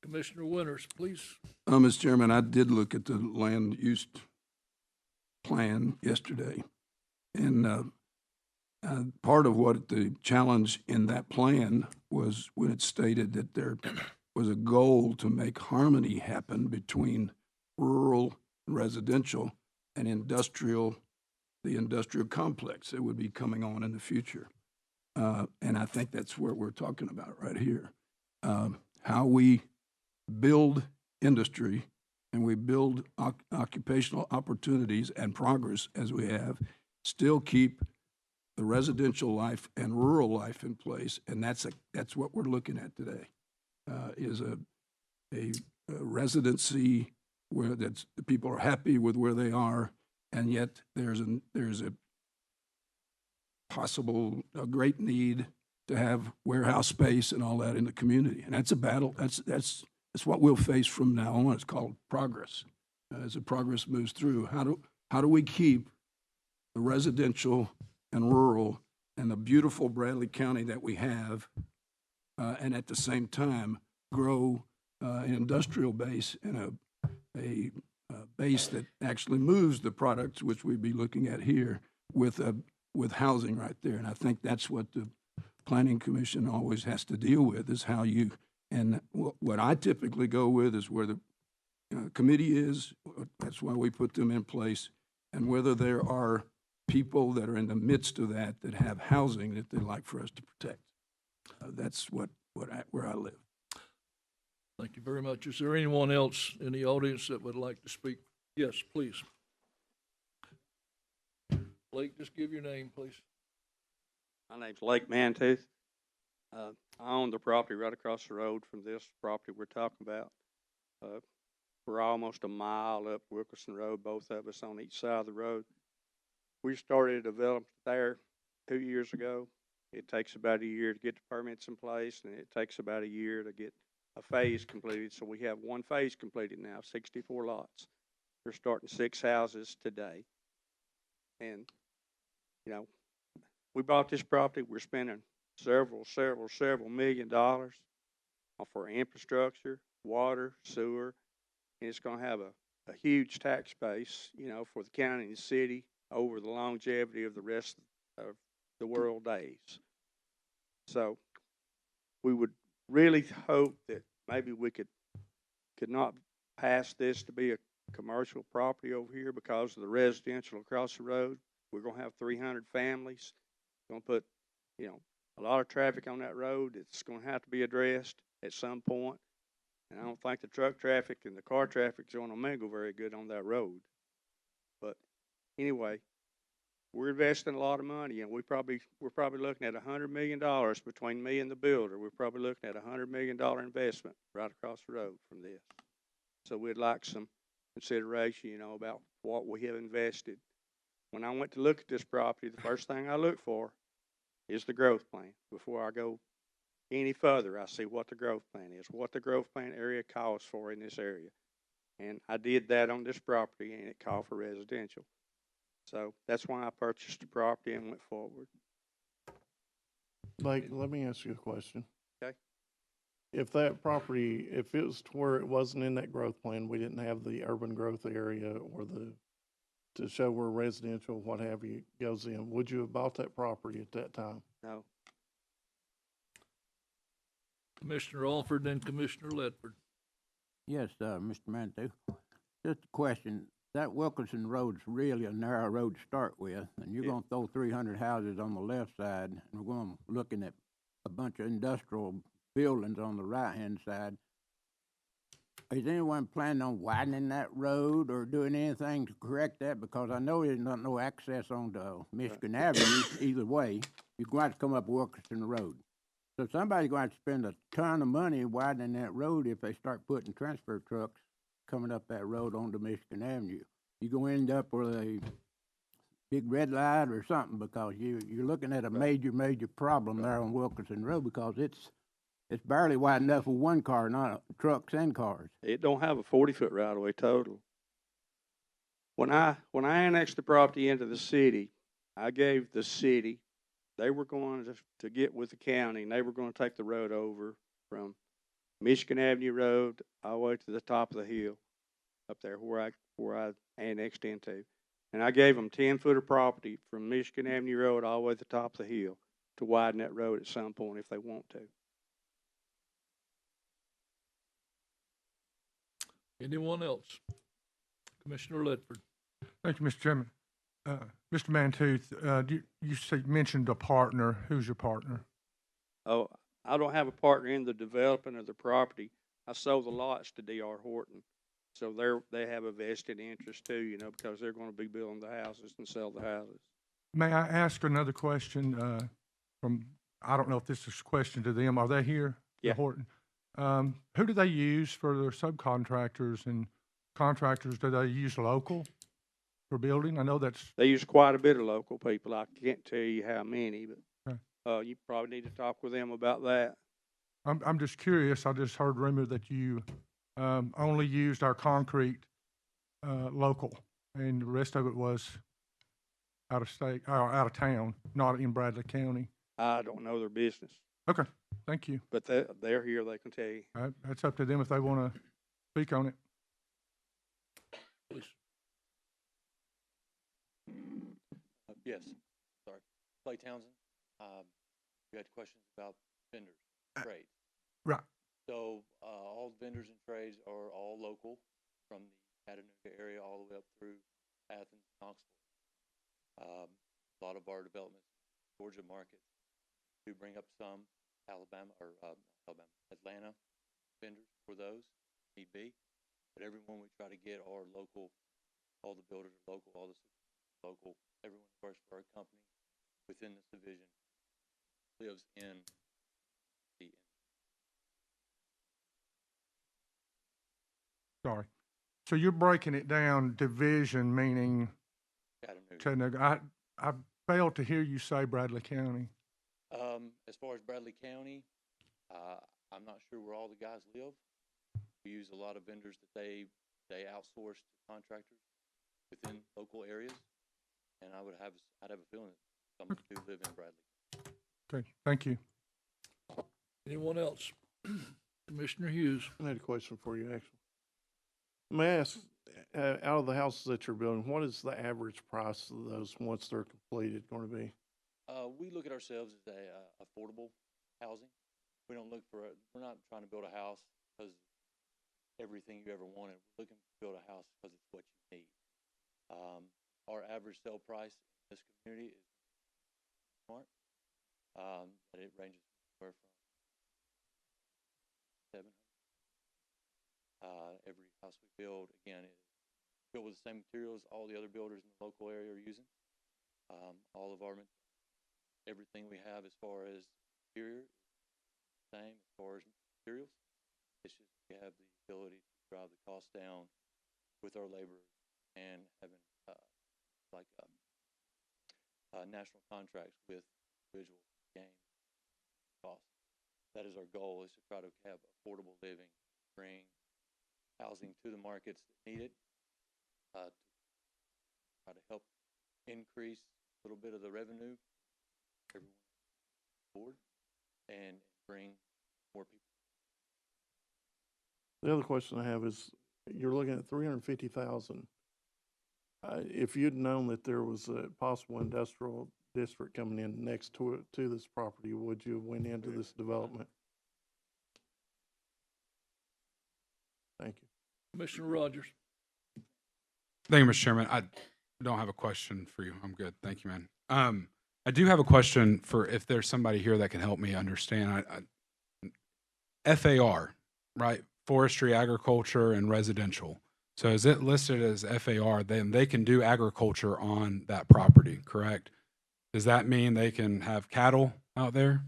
Commissioner Winters, please. Mr. Chairman, I did look at the land use plan yesterday, and part of what the challenge in that plan was when it stated that there was a goal to make harmony happen between rural and residential and the industrial complex that would be coming on in the future. And I think that's what we're talking about right here. How we build industry and we build occupational opportunities and progress as we have, still keep the residential life and rural life in place, and that's what we're looking at today. Is a residency where the people are happy with where they are, and yet there's a possible great need to have warehouse space and all that in the community, and that's a battle. That's what we'll face from now on. It's called progress. As the progress moves through, how do we keep the residential and rural and the beautiful Bradley County that we have, and at the same time grow an industrial base and a base that actually moves the products, which we'd be looking at here with housing right there. And I think that's what the Planning Commission always has to deal with, is how you, and what I typically go with is where the committee is. That's why we put them in place, and whether there are people that are in the midst of that have housing that they'd like for us to protect. That's where I live. Thank you very much. Is there anyone else in the audience that would like to speak? Yes, please. Blake, just give your name, please. My name's Lake Mantooth. I own the property right across the road from this property we're talking about. We're almost a mile up Wilkerson Road, both of us on each side of the road. We started development there 2 years ago. It takes about a year to get the permits in place, and it takes about a year to get a phase completed. So we have one phase completed now, 64 lots. We're starting 6 houses today. And, you know, we bought this property. We're spending several $1 million for infrastructure, water, sewer, and it's going to have a huge tax base, you know, for the county and the city over the longevity of the rest of the world days. So we would really hope that maybe we could not pass this to be a commercial property over here because of the residential across the road. We're going to have 300 families. Going to put, you know, a lot of traffic on that road. It's going to have to be addressed at some point. And I don't think the truck traffic and the car traffic is going to mingle very good on that road. But anyway, we're investing a lot of money, and we're probably looking at $100 million between me and the builder. We're probably looking at $100 million investment right across the road from this. So we'd like some consideration, you know, about what we have invested. When I went to look at this property, the first thing I look for is the growth plan. Before I go any further, I see what the growth plan is, what the growth plan area calls for in this area. And I did that on this property, and it called for residential. So that's why I purchased the property and went forward. Like, let me ask you a question. Okay. If that property, if it was to where it wasn't in that growth plan, we didn't have the urban growth area or the to show where residential, what have you, goes in. Would you have bought that property at that time? No. Commissioner Alford and Commissioner Ledford. Yes, Mr. Manitou. Just a question. That Wilkinson Road's really a narrow road to start with, and you're gonna throw 300 houses on the left side, and we're gonna looking at a bunch of industrial buildings on the right-hand side. Is anyone planning on widening that road or doing anything to correct that? Because I know there's not no access onto Michigan Avenue either way. You're going to have to come up Wilkinson Road. So somebody's going to have to spend a ton of money widening that road if they start putting transfer trucks coming up that road onto Michigan Avenue. You're going to end up with a big red light or something, because you're looking at a major problem there on Wilkinson Road, because it's barely wide enough for one car, not trucks and cars. It don't have a 40-foot right-of-way total. When I annexed the property into the city, I gave the city, they were going to get with the county, and they were going to take the road over from Michigan Avenue Road all the way to the top of the hill up there where I annexed into. And I gave them 10-foot of property from Michigan Avenue Road all the way to the top of the hill to widen that road at some point if they want to. Anyone else? Commissioner Ledford. Thank you, Mr. Chairman. Mr. Mantooth, you mentioned a partner. Who's your partner? Oh, I don't have a partner in the development of the property. I sold the lots to D.R. Horton. So they have a vested interest too, you know, because they're going to be building the houses and sell the houses. May I ask another question I don't know if this is a question to them. Are they here? Yeah. Horton. Who do they use for their subcontractors and contractors? Do they use local for building? I know They use quite a bit of local people. I can't tell you how many, but Okay. You probably need to talk with them about that. I'm just curious. I just heard rumor that you only used our concrete local, and the rest of it was out of state or out of town, not in Bradley County. I don't know their business. Okay, thank you. But they're here. They can tell you. That's up to them if they want to speak on it. Please. Yes, sorry. Clay Townsend. You had questions about vendors, trades. Right. So all vendors and trades are all local from the Chattanooga area all the way up through Athens, Knoxville. A lot of our developments, Georgia markets, do bring up some Atlanta vendors for those, need be. But everyone we try to get are local. All the builders are local, all the local. Everyone who works for our company within this division lives in the. Sorry. So you're breaking it down division, meaning Chattanooga. I failed to hear you say Bradley County. As far as Bradley County, I'm not sure where all the guys live. We use a lot of vendors that they outsource to contractors within local areas, and I'd have a feeling that some do live in Bradley. Okay, thank you. Anyone else? Commissioner Hughes. I had a question for you, actually. May I ask, out of the houses that you're building, what is the average price of those once they're completed going to be? We look at ourselves as affordable housing. We don't look for we're not trying to build a house because everything you ever wanted. We're looking to build a house because it's what you need. Our average sale price in this community is smart. But it ranges anywhere from $700. Every house we build, again, is built with the same materials all the other builders in the local area are using. All of everything we have as far as interior is the same as far as materials. It's just we have the ability to drive the cost down with our laborers and having national contracts with individuals to gain cost. That is our goal, is to try to have affordable living, bring housing to the markets that need it, to try to help increase a little bit of the revenue everyone board and bring more people. The other question I have is, you're looking at $350,000 If you'd known that there was a possible industrial district coming in next to this property, would you have went into this development? Thank you. Commissioner Rogers. Thank you, Mr. Chairman. I don't have a question for you. I'm good. Thank you, man. I do have a question for if there's somebody here that can help me understand. FAR, right? Forestry, agriculture, and residential. So is it listed as FAR? Then they can do agriculture on that property, correct? Does that mean they can have cattle out there?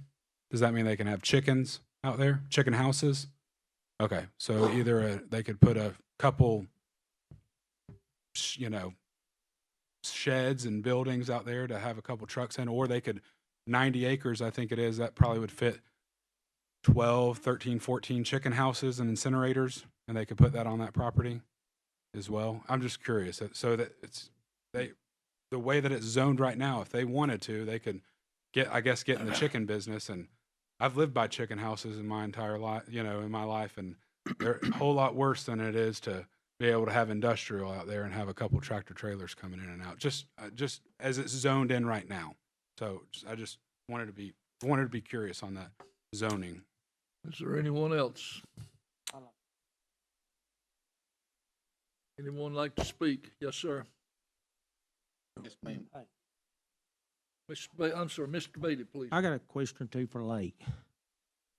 Does that mean they can have chickens out there? Chicken houses? Okay, so either they could put a couple, sheds and buildings out there to have a couple trucks in, or they could, 90 acres, I think it is, that probably would fit 12, 13, 14 chicken houses and incinerators, and they could put that on that property as well. I'm just curious. So that the way that it's zoned right now, if they wanted to, they could get in the chicken business. And I've lived by chicken houses in my entire life, in my life, and they're a whole lot worse than it is to be able to have industrial out there and have a couple tractor trailers coming in and out, just as it's zoned in right now. So I just wanted to be curious on that zoning. Is there anyone else? Anyone like to speak? Yes, sir. Yes, ma'am. Mr. Beatty, please. I got a question or two for Lake.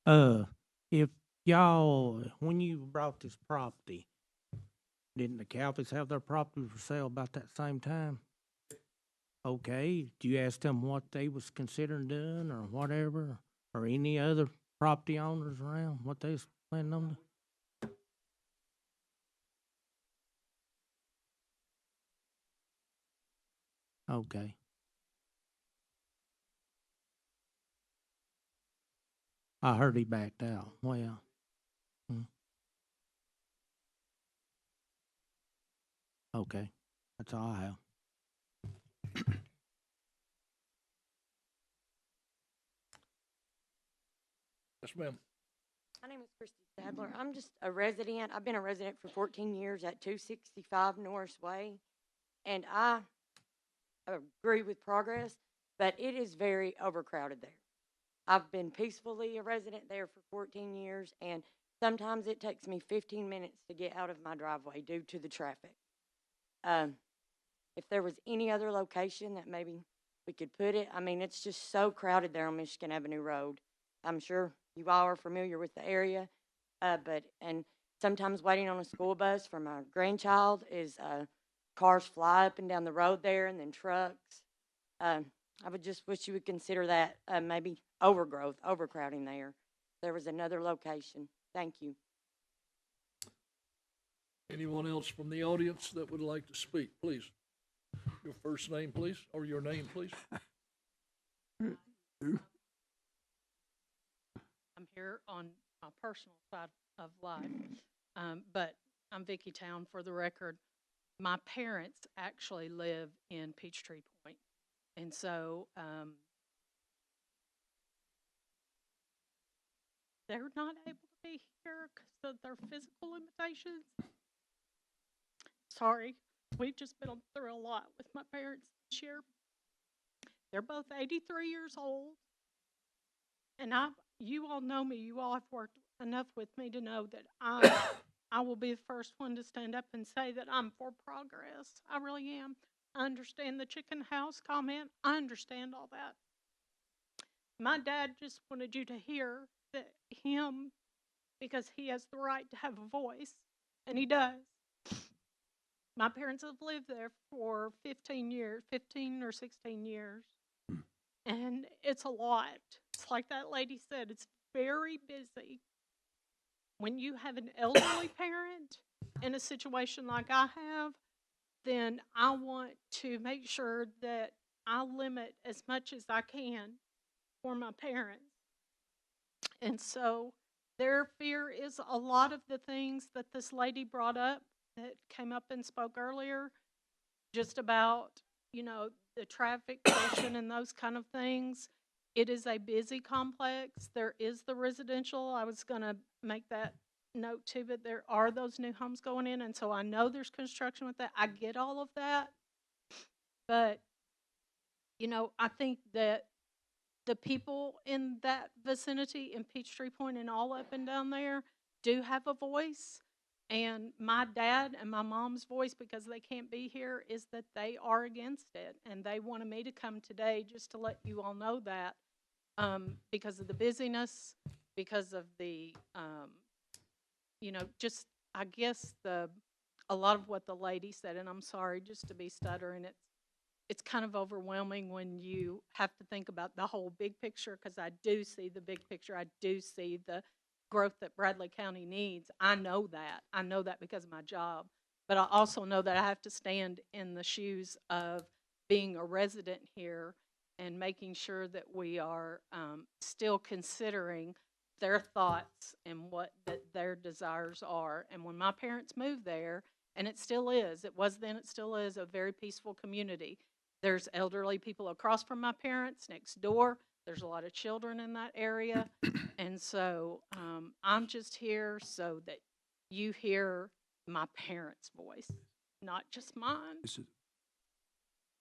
If y'all, when you brought this property, didn't the Calvins have their property for sale about that same time? Okay, do you ask them what they was considering doing or whatever, or any other property owners around, what they was planning on doing? Okay. I heard he backed out. Well. Okay, that's all I have. Yes, ma'am. My name is Christy Sadler. I'm just a resident. I've been a resident for 14 years at 265 Norris Way, and I agree with progress, but it is very overcrowded there. I've been peacefully a resident there for 14 years, and sometimes it takes me 15 minutes to get out of my driveway due to the traffic. If there was any other location that maybe we could put it, I mean, it's just so crowded there on Michigan Avenue Road. I'm sure you all are familiar with the area, and sometimes waiting on a school bus for my grandchild is cars fly up and down the road there, and then trucks. I would just wish you would consider that maybe overcrowding there. If there was another location. Thank you. Anyone else from the audience that would like to speak, please? Your first name, please, or your name, please. I'm here on my personal side of life, but I'm Vicki Town for the record. My parents actually live in Peachtree Point, and so they're not able to be here because of their physical limitations. Sorry, we've just been through a lot with my parents this year. They're both 83 years old, and you all know me. You all have worked enough with me to know that I will be the first one to stand up and say that I'm for progress. I really am. I understand the chicken house comment. I understand all that. My dad just wanted you to hear that because he has the right to have a voice, and he does. My parents have lived there for 15 or 16 years, and it's a lot. It's like that lady said, it's very busy. When you have an elderly parent in a situation like I have, then I want to make sure that I limit as much as I can for my parents. And so their fear is a lot of the things that this lady brought up that came up and spoke earlier, just about, the traffic pollution and those kind of things. It is a busy complex. There is the residential. I was going to make that note too, but there are those new homes going in, and so I know there's construction with that. I get all of that, But, you know, I think that the people in that vicinity, in Peachtree Point and all up and down there, do have a voice. And my dad and my mom's voice, because they can't be here, is that they are against it. And they wanted me to come today just to let you all know that, because of the busyness, because of the, you know, just, I guess, a lot of what the lady said, and I'm sorry just to be stuttering. It's kind of overwhelming when you have to think about the whole big picture, because I do see the big picture. I do see the growth that Bradley County needs. I know that. I know that because of my job. But I also know that I have to stand in the shoes of being a resident here and making sure that we are still considering their thoughts and what that their desires are. And when my parents moved there, and it still is, it was then, it still is a very peaceful community. There's elderly people across from my parents, next door. There's a lot of children in that area. And so I'm just here so that you hear my parents' voice, not just mine.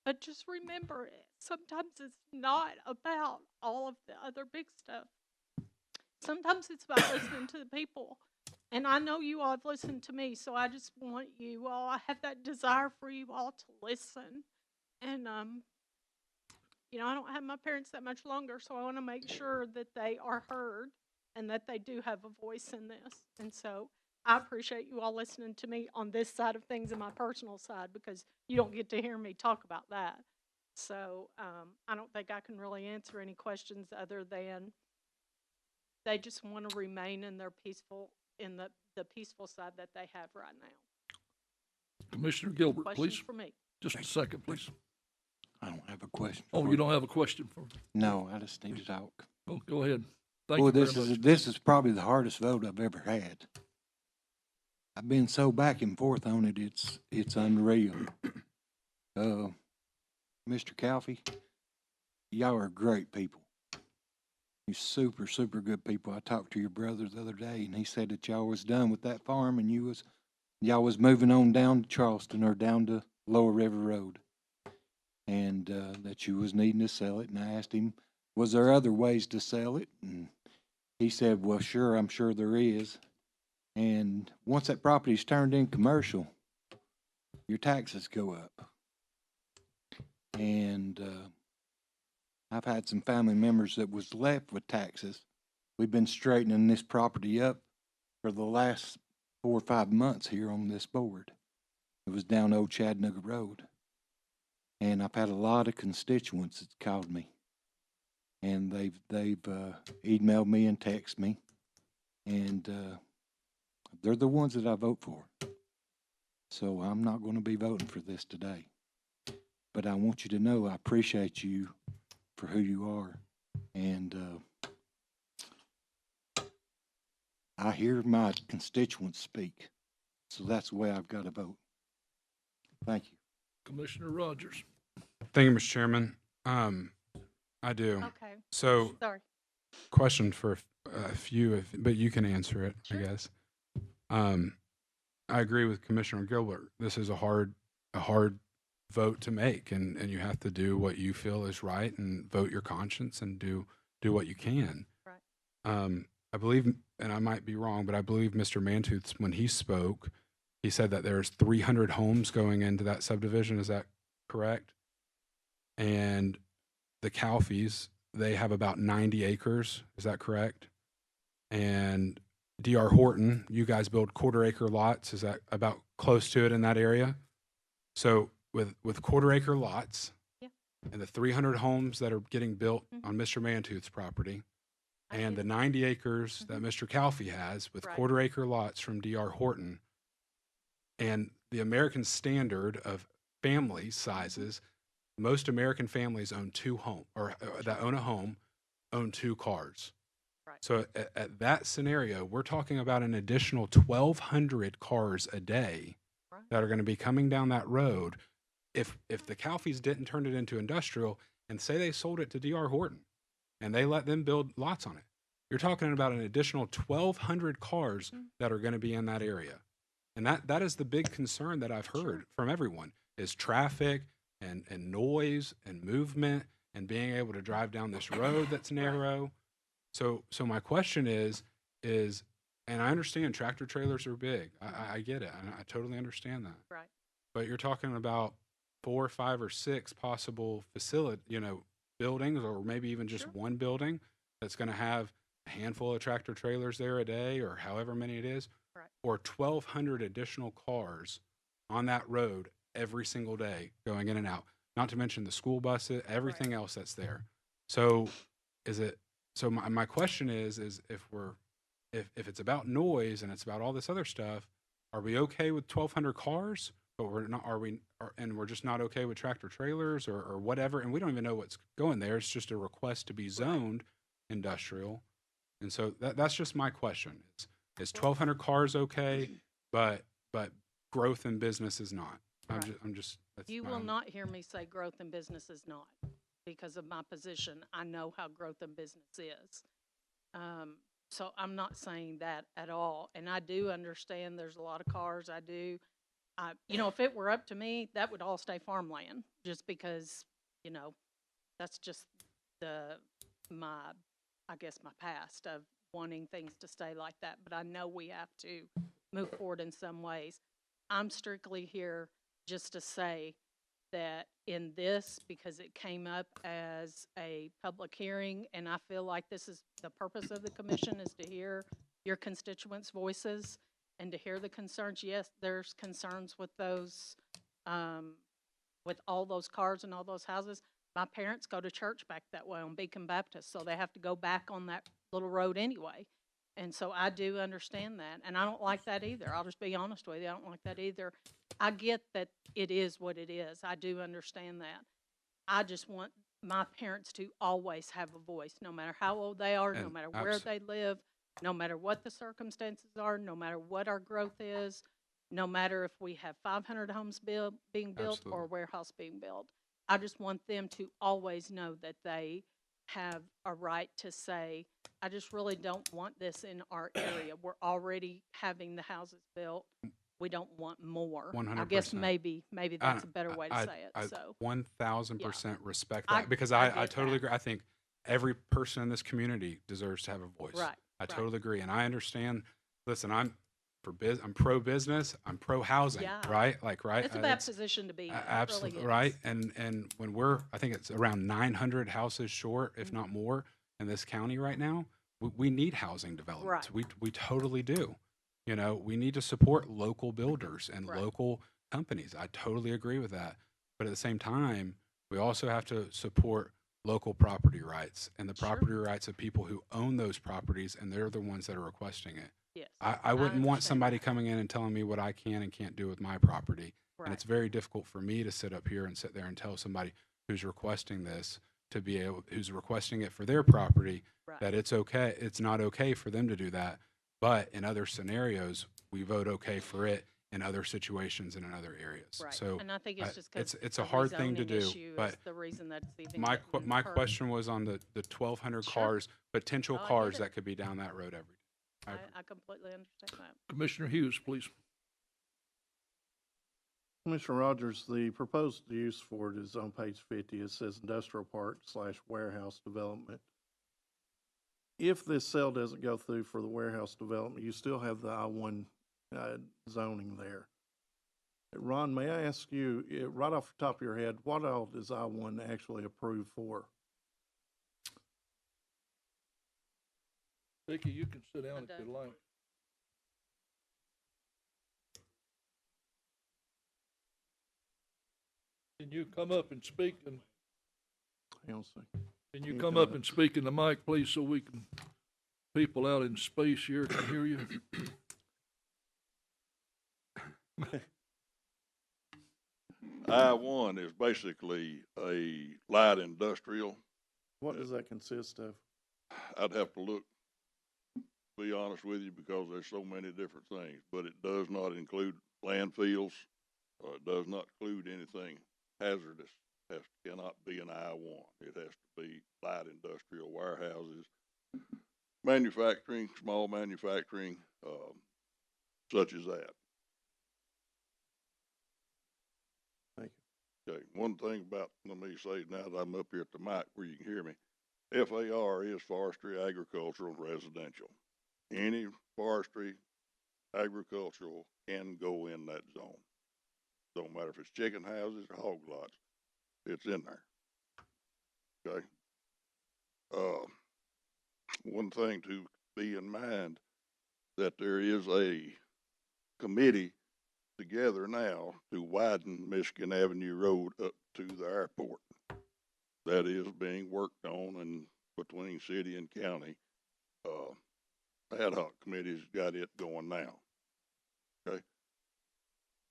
But just remember it. Sometimes it's not about all of the other big stuff. Sometimes it's about listening to the people. And I know you all have listened to me, so I just want you all, I have that desire for you all to listen. And, you know, I don't have my parents that much longer, so I want to make sure that they are heard and that they do have a voice in this. And so I appreciate you all listening to me on this side of things and my personal side, because you don't get to hear me talk about that. So I don't think I can really answer any questions other than they just want to remain in their peaceful, in the peaceful side that they have right now. Commissioner Gilbert, Questions please. for me? Just a second, please. I don't have a question. Oh, you don't have a question for me? No, I just need to talk. Oh, go ahead. Thank Well, you very much. this is probably the hardest vote I've ever had. I've been so back and forth on it, it's unreal. Mr. Calfee, y'all are great people. You're super, super good people. I talked to your brother the other day, and he said that y'all was done with that farm, and y'all was moving on down to Charleston or down to Lower River Road, and that you was needing to sell it. And I asked him, was there other ways to sell it? And he said, well, sure, I'm sure there is. And once that property's turned in commercial, your taxes go up. And I've had some family members that was left with taxes. We've been straightening this property up for the last 4 or 5 months here on this board. It was down Old Chattanooga Road. And I've had a lot of constituents that called me. And they've emailed me and texted me. And they're the ones that I vote for. So I'm not going to be voting for this today. But I want you to know I appreciate you for who you are. And I hear my constituents speak. So that's the way I've got to vote. Thank you. Commissioner Rogers. Thank you, Mr. Chairman. I do. Okay. So, Sorry. question for a few, but you can answer it, I guess. I agree with Commissioner Gilbert. This is a hard vote to make, and you have to do what you feel is right and vote your conscience and do what you can. Right. I believe, and I might be wrong, but I believe Mr. Mantooth, when he spoke, he said that there's 300 homes going into that subdivision. Is that correct? And the Calfees, they have about 90 acres. Is that correct? And D.R. Horton, you guys build quarter-acre lots. Is that about close to it in that area? So with quarter-acre lots, yeah, and the 300 homes that are getting built on Mr. Mantooth's property, and the 90 acres that Mr. Calfee has with Right. quarter-acre lots from D.R. Horton, and the American standard of family sizes, most American families own 2 homes, or that own a home, own 2 cars. Right. So at that scenario, we're talking about an additional 1,200 cars a day Right. that are going to be coming down that road. If the Calfees didn't turn it into industrial, and say they sold it to D.R. Horton, and they let them build lots on it, you're talking about an additional 1,200 cars that are going to be in that area. And that is the big concern that I've heard from everyone, is traffic and noise and movement and being able to drive down this road that's narrow. So my question is, and I understand tractor trailers are big. I get it. I totally understand that. Right. But you're talking about 4, 5, or 6 possible buildings, or maybe even just one building that's going to have a handful of tractor trailers there a day, or however many it is, Right. or 1,200 additional cars on that road every single day going in and out. Not to mention the school buses, everything else that's there. So my question is if it's about noise and it's about all this other stuff, are we okay with 1,200 cars? But we're not, and we're just not okay with tractor trailers or whatever, and we don't even know what's going there. It's just a request to be zoned industrial, and so that's just my question: is 1,200 cars okay, but growth in business is not? I'm just. You will not hear me say growth in business is not, because of my position. I know how growth in business is. So I'm not saying that at all, and I do understand there's a lot of cars. I do. If it were up to me, that would all stay farmland, just because, that's just my past of wanting things to stay like that. But I know we have to move forward in some ways. I'm strictly here just to say that in this, because it came up as a public hearing, and I feel like this is the purpose of the commission, is to hear your constituents' voices and to hear the concerns. Yes, there's concerns with those, with all those cars and all those houses. My parents go to church back that way on Beacon Baptist, so they have to go back on that little road anyway. And so I do understand that, and I don't like that either. I'll just be honest with you. I don't like that either. I get that it is what it is. I do understand that. I just want my parents to always have a voice, no matter how old they are, no matter where they live, no matter what the circumstances are, no matter what our growth is, no matter if we have 500 homes being built or a warehouse being built. I just want them to always know that they have a right to say, I just really don't want this in our area. We're already having the houses built. We don't want more. 100%. I guess maybe that's a better way to say it. I So 1,000% respect that, because I totally agree. I think every person in this community deserves to have a voice. Right. I totally agree, and I understand. Listen, I'm pro business. I'm pro housing. Yeah. Right. It's a bad position to be in. Absolutely. It really right. is. And when I think it's around 900 houses short, if not more, in this county right now. We need housing development. Right. We totally do. We need to support local builders and local companies. I totally agree with that. But at the same time, we also have to support local property rights and the property rights of people who own those properties, and they're the ones that are requesting it. Yes. I wouldn't want somebody coming in and telling me what I can and can't do with my property. Right. And it's very difficult for me to sit up here and sit there and tell somebody who's requesting this who's requesting it for their property that it's okay. It's not okay for them to do that. But in other scenarios, we vote okay for it in other situations and in other areas. Right. So and I think it's just because it's a hard thing to do. But the reason that's even my question was on the 1,200 cars, potential cars that could be down that road every day. I completely understand that. Commissioner Hughes, please. Commissioner Rogers, the proposed use for it is on page 50. It says industrial park / warehouse development. If this sale doesn't go through for the warehouse development, you still have the I-1 zoning there. Ron, may I ask you, right off the top of your head, what all does I-1 actually approve for? Vicki, you can sit down if you like. Can you come up and speak and Hang on a second. can you come up and speak in the mic, please, so we can, people out in space here can hear you? I-1 is basically a light industrial. What does that consist of? I'd have to look, be honest with you, because there's so many different things, but it does not include landfills. It does not include anything hazardous. Cannot be an I-1. It has to be light industrial warehouses, manufacturing, small manufacturing, such as that. Thank Okay, one thing about, let me say now that I'm up here at the mic where you can hear me, FAR is forestry, agricultural, and residential. Any forestry, agricultural can go in that zone. Don't matter if it's chicken houses or hog lots, it's in there. Okay? One thing to be in mind, that there is a committee together now to widen Michigan Avenue Road up to the airport. That is being worked on, and between city and county, ad hoc committee's got it going now. Okay?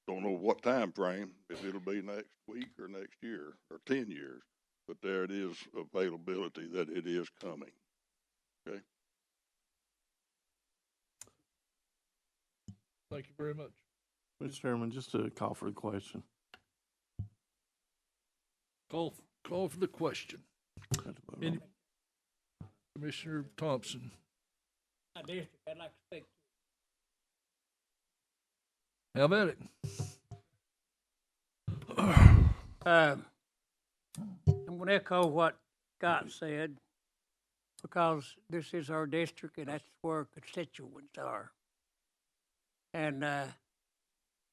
Don't know what time frame, if it'll be next week or next year or 10 years, but there it is, availability that it is coming. Okay? Thank you very much. Mr. Chairman, just to call for the question. Call for the question. Commissioner Thompson. My district, I'd like to speak. How about it? I'm going to echo what Scott said, because this is our district and that's where constituents are. And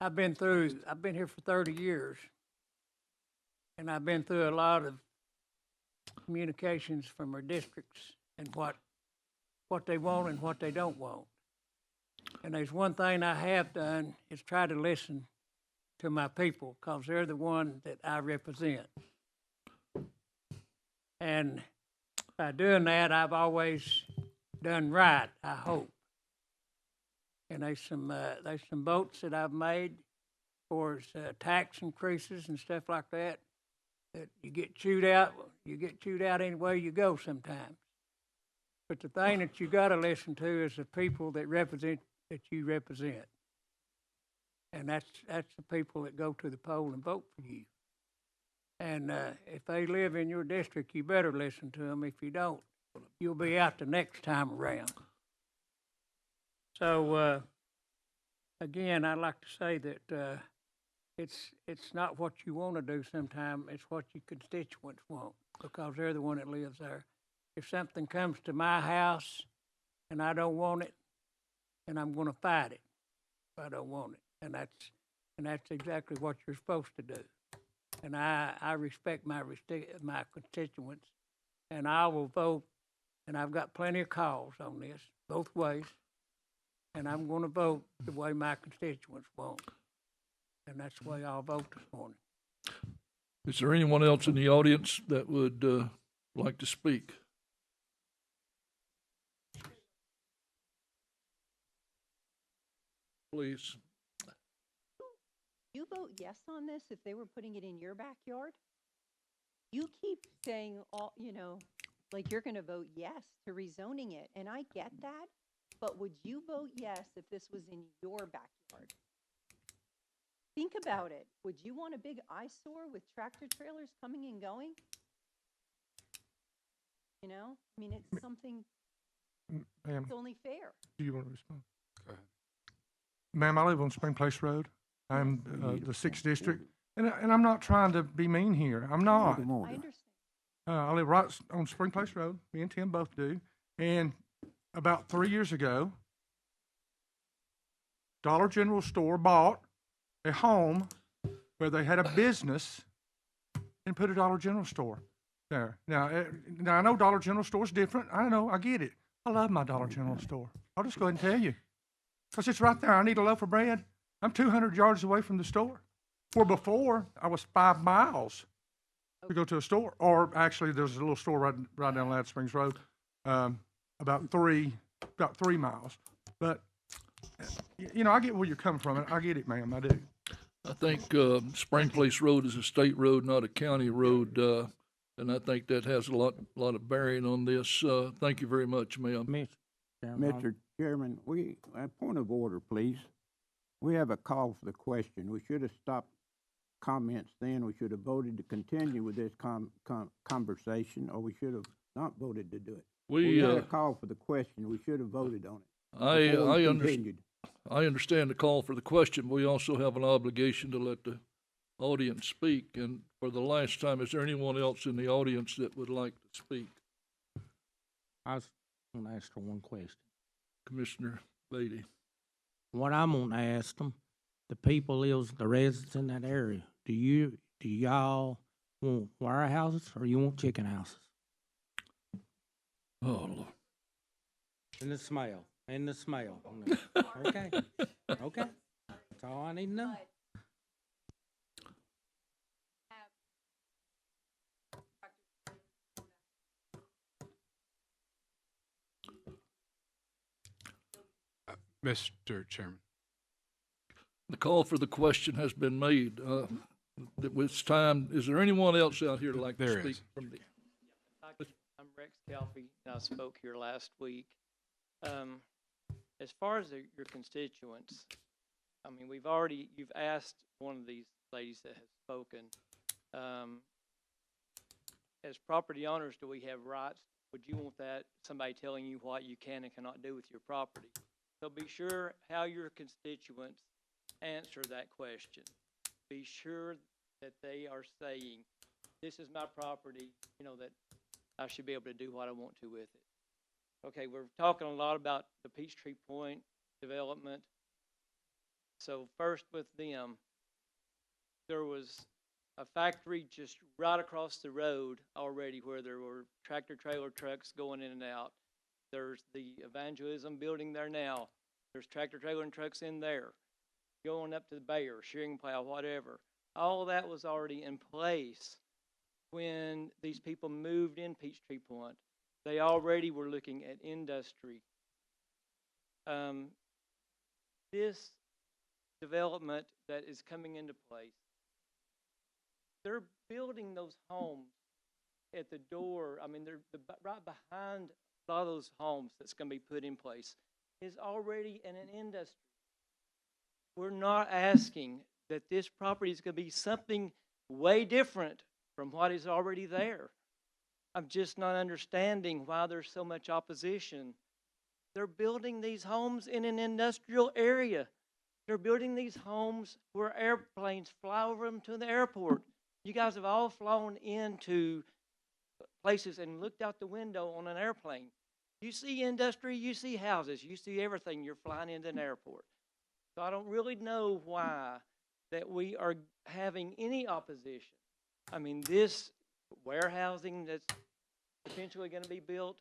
I've been here for 30 years, and I've been through a lot of communications from our districts and what they want and what they don't want. And there's one thing I have done is try to listen to my people, because they're the one that I represent. And by doing that, I've always done right, I hope. And there's some votes that I've made for tax increases and stuff like that you get chewed out. You get chewed out any way you go sometimes. But the thing that you got to listen to is the people that you represent. And that's the people that go to the poll and vote for you. And if they live in your district, you better listen to them. If you don't, you'll be out the next time around. So, again, I'd like to say that it's not what you want to do sometimes, it's what your constituents want, because they're the one that lives there. If something comes to my house and I don't want it, then I'm going to fight it if I don't want it. And that's exactly what you're supposed to do. And I respect my constituents, and I will vote, and I've got plenty of calls on this, both ways, and I'm going to vote the way my constituents want. And that's the way I'll vote this morning. Is there anyone else in the audience that would like to speak? Please. You vote yes on this if they were putting it in your backyard? You keep saying, like you're going to vote yes to rezoning it, and I get that, but would you vote yes if this was in your backyard? Think about it. Would you want a big eyesore with tractor trailers coming and going? It's something, Ma'am, it's only fair. do you want to respond? Go ahead. Ma'am, I live on Spring Place Road. I'm the 6th District, and I'm not trying to be mean here. I'm not. I understand. I live right on Spring Place Road. Me and Tim both do. And about 3 years ago, Dollar General store bought a home where they had a business and put a Dollar General store there. Now I know Dollar General store is different. I know, I get it. I love my Dollar General store. I'll just go ahead and tell you, because it's right there. I need a loaf of bread. I'm 200 yards away from the store. Where before, I was 5 miles to go to a store. Or actually, there's a little store right down Ladd Springs Road, about 3 miles. But, I get where you're coming from. I get it, ma'am, I do. I think Spring Place Road is a state road, not a county road, and I think that has a lot of bearing on this. Thank you very much, ma'am. Mr. Chairman, a point of order, please. We have a call for the question. We should have stopped comments then. We should have voted to continue with this conversation, or we should have not voted to do it. We had a call for the question. We should have voted on it. I understand the call for the question. We also have an obligation to let the audience speak, and for the last time, is there anyone else in the audience that would like to speak? I was gonna ask her one question. Commissioner Beatty. What I'm gonna ask them, the people the residents in that area, do y'all want warehouses or you want chicken houses? Oh, Lord. And the smell. Okay, okay. That's all I need to know. Mr. Chairman. The call for the question has been made. It's time. Is there anyone else out here like to speak from the? I'm Rex Calfee, and I spoke here last week. As far as your constituents, I mean, you've asked one of these ladies that has spoken, as property owners, do we have rights? Would you want somebody telling you what you can and cannot do with your property? So be sure how your constituents answer that question. Be sure that they are saying, this is my property, that I should be able to do what I want to with it. Okay, we're talking a lot about the Peachtree Point development. So first with them, there was a factory just right across the road already where there were tractor-trailer trucks going in and out. There's the evangelism building there now. There's tractor-trailer and trucks in there. Going up to the Bayer, shearing plow, whatever. All that was already in place when these people moved in Peachtree Point. They already were looking at industry. This development that is coming into place, they're building those homes at the door. I mean, they're right behind a lot of those homes that's going to be put in place is already in an industry. We're not asking that this property is going to be something way different from what is already there. I'm just not understanding why there's so much opposition. They're building these homes in an industrial area. They're building these homes where airplanes fly over them to the airport. You guys have all flown into places and looked out the window on an airplane. You see industry, you see houses, you see everything. You're flying into an airport. So I don't really know why that we are having any opposition. I mean, this warehousing that's potentially going to be built,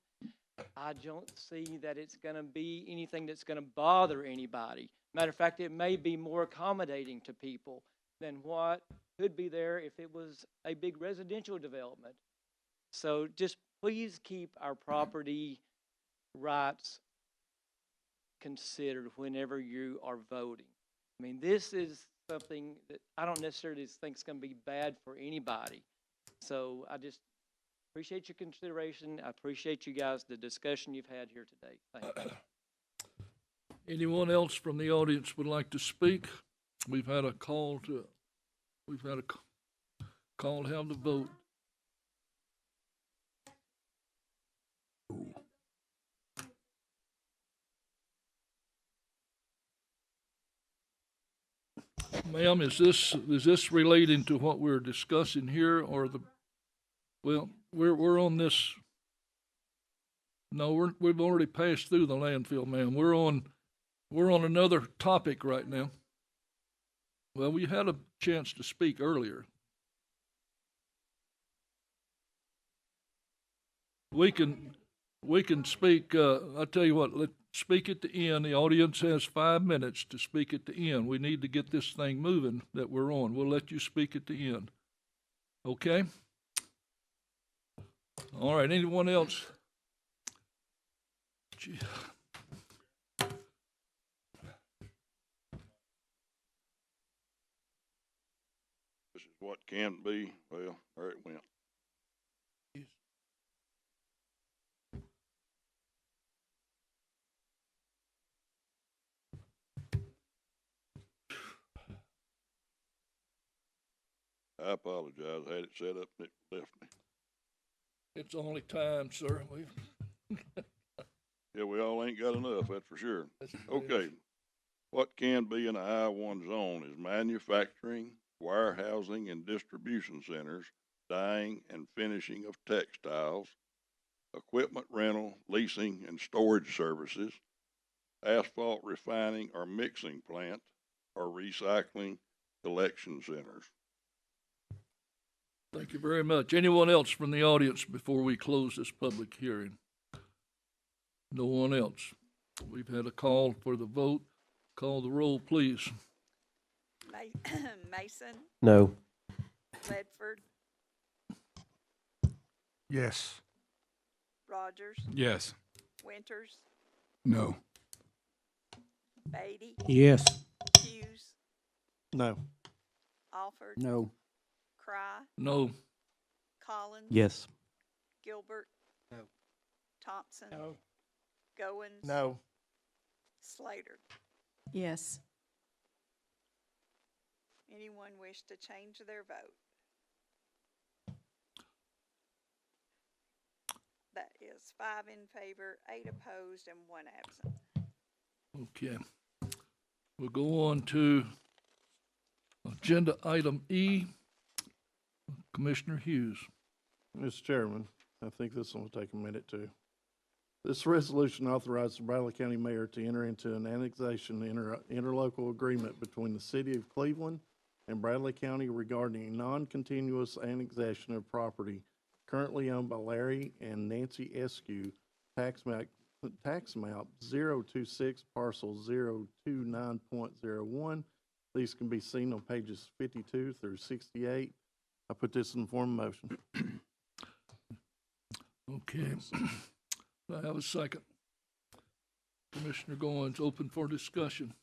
I don't see that it's going to be anything that's going to bother anybody. Matter of fact, it may be more accommodating to people than what could be there if it was a big residential development. So just please keep our property rights considered whenever you are voting. I mean, this is something that I don't necessarily think is going to be bad for anybody. So I just appreciate your consideration. I appreciate you guys, the discussion you've had here today. Thank you. Anyone else from the audience would like to speak? We've had a call to have the vote. Ma'am, is this relating to what we're discussing here, or we're on this? No, we've already passed through the landfill, ma'am. We're on another topic right now. Well, we had a chance to speak earlier. We can speak. I tell you what. Let's speak at the end. The audience has 5 minutes to speak at the end. We need to get this thing moving that we're on. We'll let you speak at the end. Okay? All right. Anyone else? Gee. This is what can be. Well, there it went. I apologize. I had it set up and it left me. It's only time, sir. Yeah, we all ain't got enough, that's for sure. Okay. What can be in a I-1 zone is manufacturing, warehousing and distribution centers, dyeing and finishing of textiles, equipment rental, leasing and storage services, asphalt refining or mixing plant, or recycling collection centers. Thank you very much. Anyone else from the audience before we close this public hearing? No one else. We've had a call for the vote. Call the roll, please. Mason, No. Ledford, Yes. Rogers, Yes. Winters, No. Beatty, Yes. Hughes, No. Alford, No. Cry, No. Collins, Yes. Gilbert, No. Thompson, No. Goins, No. Slater. Yes. Anyone wish to change their vote? That is 5 in favor, 8 opposed, and 1 absent. Okay. We'll go on to agenda item E. Commissioner Hughes. Mr. Chairman, I think this one will take a minute too. This resolution authorizes the Bradley County Mayor to enter into an annexation interlocal agreement between the City of Cleveland and Bradley County regarding a non-continuous annexation of property currently owned by Larry and Nancy Eskew, tax map 026 parcel 029.01. These can be seen on pages 52 through 68. I put this in the form of motion. Okay. Do I have a second? Commissioner Goins, open for discussion.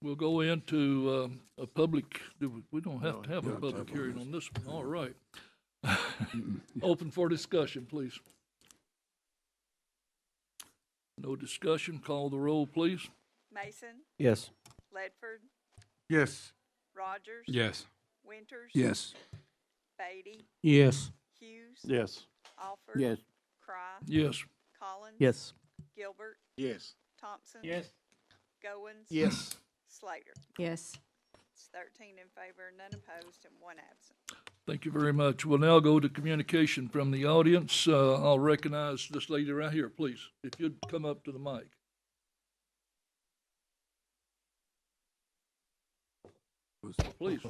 We'll go into a public, we don't have to have a public hearing on this one, all right. Open for discussion, please. No discussion, call the roll, please. Mason, Yes. Ledford, Yes. Rogers, Yes. Winters, Yes. Beatty, Yes. Hughes, Yes. Alford, Yes. Cry, Yes. Collins, Yes. Gilbert, Yes. Thompson, Yes. Goins, Yes. Slater. Yes. It's 13 in favor, none opposed, and 1 absent. Thank you very much. We'll now go to communication from the audience. I'll recognize this lady right here, please. If you'd come up to the mic. Please.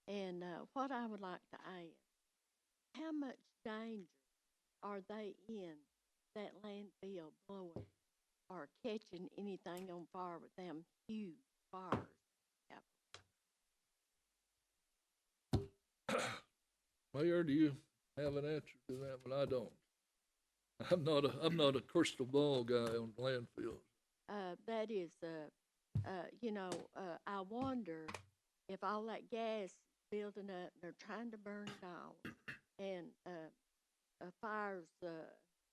And what I would like to ask, how much danger are they in that landfill blowing or catching anything on fire with them huge fires? Mayor, do you have an answer to that? But I don't. I'm not a crystal ball guy on landfills. That is, I wonder if all that gas is building up, they're trying to burn it all, and fires,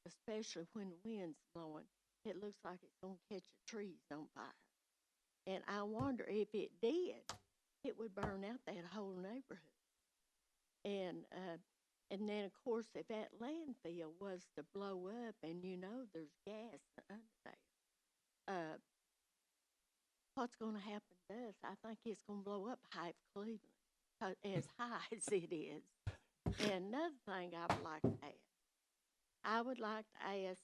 especially when the wind's blowing, it looks like it's going to catch the trees on fire. And I wonder if it did, it would burn out that whole neighborhood. And then, of course, if that landfill was to blow up and there's gas under there, what's going to happen to us? I think it's going to blow up half Cleveland, as high as it is. And another thing I would like to I would like to ask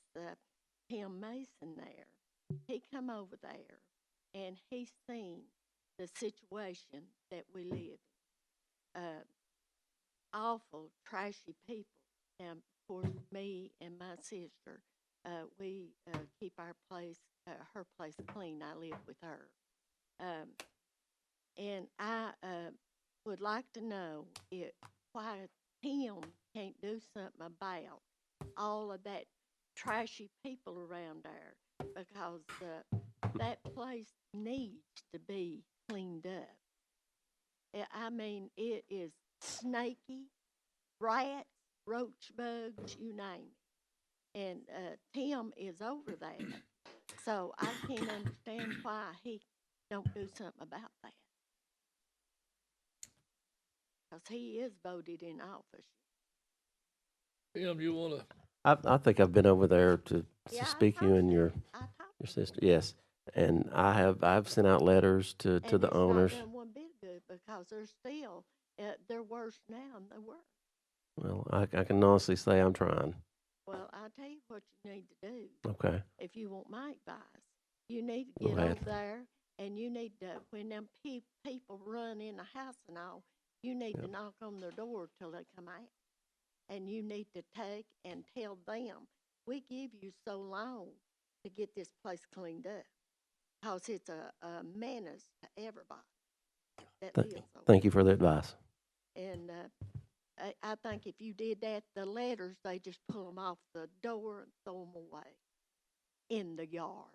Tim Mason there. He come over there, and he's seen the situation that we live in. Awful, trashy people. Now, of course, me and my sister, we keep our place, her place clean. I live with her. And I would like to know why Tim can't do something about all of that trashy people around there, because that place needs to be cleaned up. I mean, it is snaky, rats, roach bugs, you name it. And Tim is over there, so I can't understand why he don't do something about that. Because he is voted in office. Tim, you want to I think I've been over there to Yeah, I speak you talked and to your him. I talked your sister. Yes, and I've sent out letters to and the it's owners. not done one bit good because they're still, they're worse now than they were. Well, I can honestly say I'm trying. Well, I'll tell you what you need to do. Okay. If you want my advice, you need to Go get ahead. over there and you need to, when them people run in the house and all, you need to knock on their door till they come out. And you need to take and tell them, we give you so long to get this place cleaned up. Because it's a menace to everybody that lives over Thank you for the advice. And I think if you did that, the letters, they just pull them off the door and throw them away in the yard.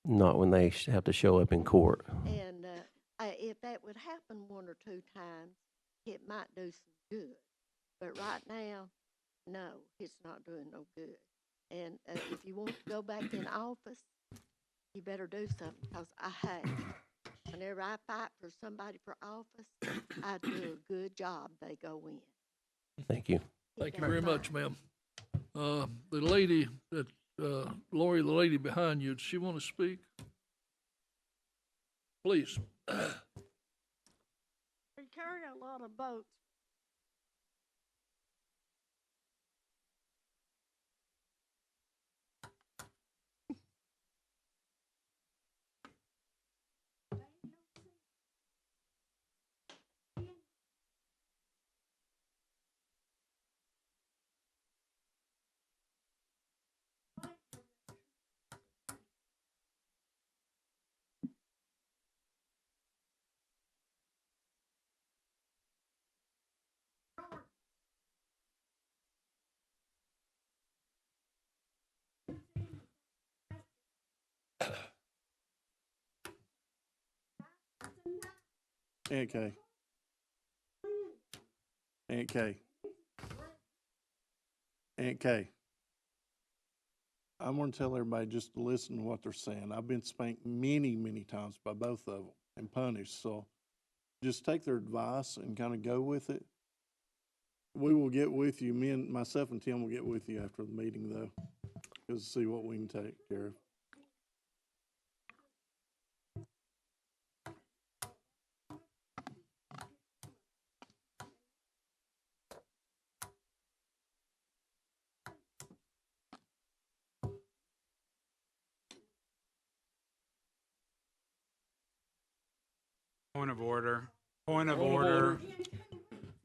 Not when they have to show up in court. And if that would happen one or two times, it might do some good. But right now, no, it's not doing no good. And if you want to go back in office, you better do something, because I have. Whenever I fight for somebody for office, I do a good job, they go in. Thank you. Thank you very much, ma'am. The lady that, Lori, the lady behind you, does she want to speak? Please. We carry a lot of boats. Aunt Kay. Aunt Kay. Aunt Kay. I'm going to tell everybody just to listen to what they're saying. I've been spanked many, many times by both of them and punished. So just take their advice and kind of go with it. We will get with you. Myself and Tim will get with you after the meeting, though, to see what we can take care of. Point of order. Point of Point of order.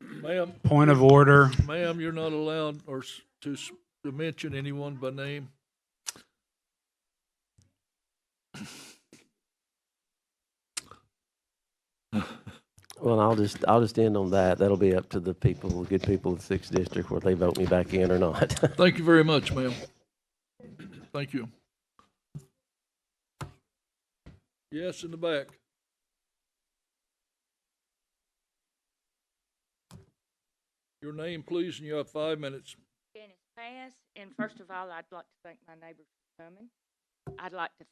Ma'am. Point of order. Ma'am, you're not allowed to mention anyone by name. Well, I'll just end on that. That'll be up to the people, the good people of the 6th District, whether they vote me back in or not. Thank you very much, ma'am. Thank you. Yes, in the back. Your name, please, and you have 5 minutes. Janice Pass, and first of all, I'd like to thank my neighbors for coming. I'd like to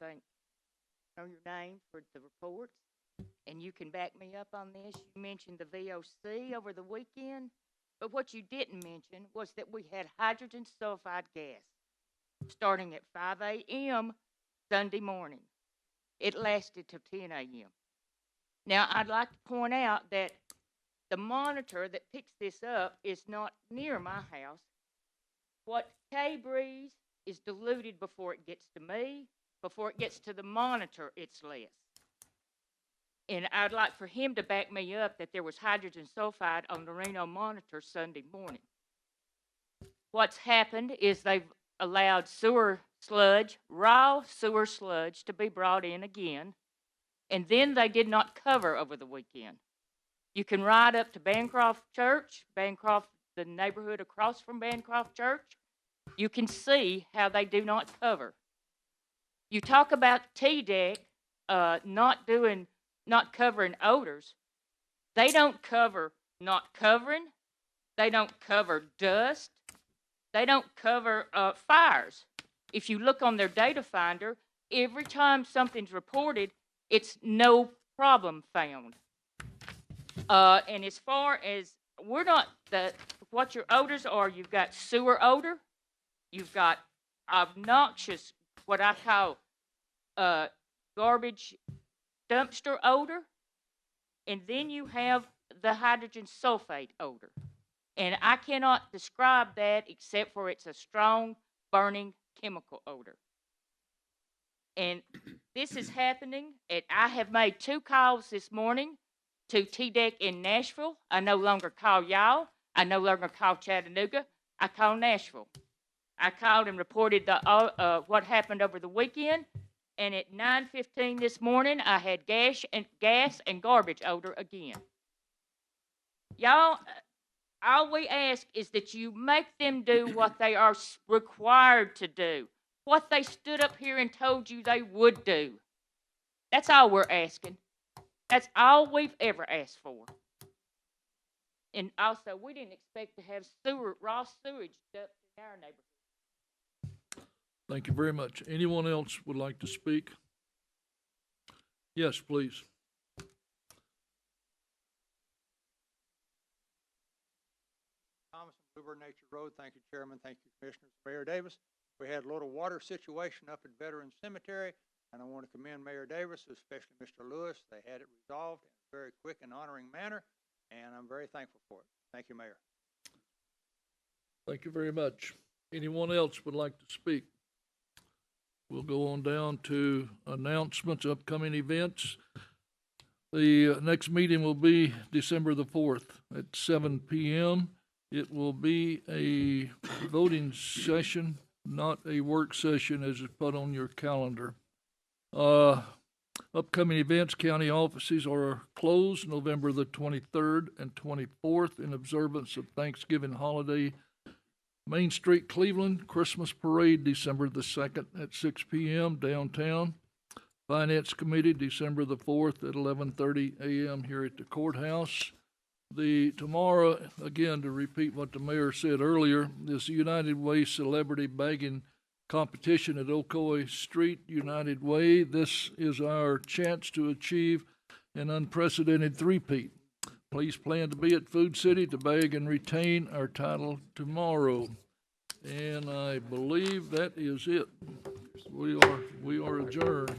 know your name for the reports, and you can back me up on this. You mentioned the VOC over the weekend, but what you didn't mention was that we had hydrogen sulfide gas starting at 5 a.m. Sunday morning. It lasted till 10 a.m. Now, I'd like to point out that the monitor that picks this up is not near my house. What K-Breeze is diluted before it gets to me. Before it gets to the monitor, it's less. And I'd like for him to back me up that there was hydrogen sulfide on the Reno monitor Sunday morning. What's happened is they've allowed sewer sludge, raw sewer sludge, to be brought in again, and then they did not cover over the weekend. You can ride up to Bancroft Church, the neighborhood across from Bancroft Church. You can see how they do not cover. You talk about TDEC not covering odors. They don't cover not covering. They don't cover dust. They don't cover fires. If you look on their data finder, every time something's reported, it's no problem found. And as far as what your odors are, you've got sewer odor, You've got obnoxious, what I call garbage dumpster odor, and then you have the hydrogen sulfate odor. And I cannot describe that except for it's a strong, burning chemical odor. And this is happening, and I have made 2 calls this morning to TDEC in Nashville. I no longer call y'all. I no longer call Chattanooga. I call Nashville. I called and reported what happened over the weekend, and at 9:15 this morning, I had gas and garbage odor again. Y'all, all we ask is that you make them do what they are required to do, what they stood up here and told you they would do. That's all we're asking. That's all we've ever asked for. And also, we didn't expect to have raw sewage dumped in our neighborhood. Thank you very much. Anyone else would like to speak? Yes, please. Thomas and Bluebird Nature Road. Thank you, Chairman. Thank you, Commissioners. Mayor Davis. We had a little water situation up at Veterans Cemetery, and I want to commend Mayor Davis, especially Mr. Lewis. They had it resolved in a very quick and honoring manner, and I'm very thankful for it. Thank you, Mayor. Thank you very much. Anyone else would like to speak? We'll go on down to announcements, upcoming events. The next meeting will be December the 4th at 7 p.m. It will be a voting session, not a work session as is put on your calendar. Upcoming events, county offices are closed November the 23rd and 24th in observance of Thanksgiving holiday. Main Street, Cleveland, Christmas Parade, December the 2nd at 6 p.m. downtown. Finance Committee, December the 4th at 11:30 a.m. here at the courthouse. Tomorrow, again, to repeat what the mayor said earlier, this United Way Celebrity Bagging Competition at Ocoee Street, United Way. This is our chance to achieve an unprecedented three-peat. Please plan to be at Food City to bag and retain our title tomorrow. And I believe that is it. We are adjourned.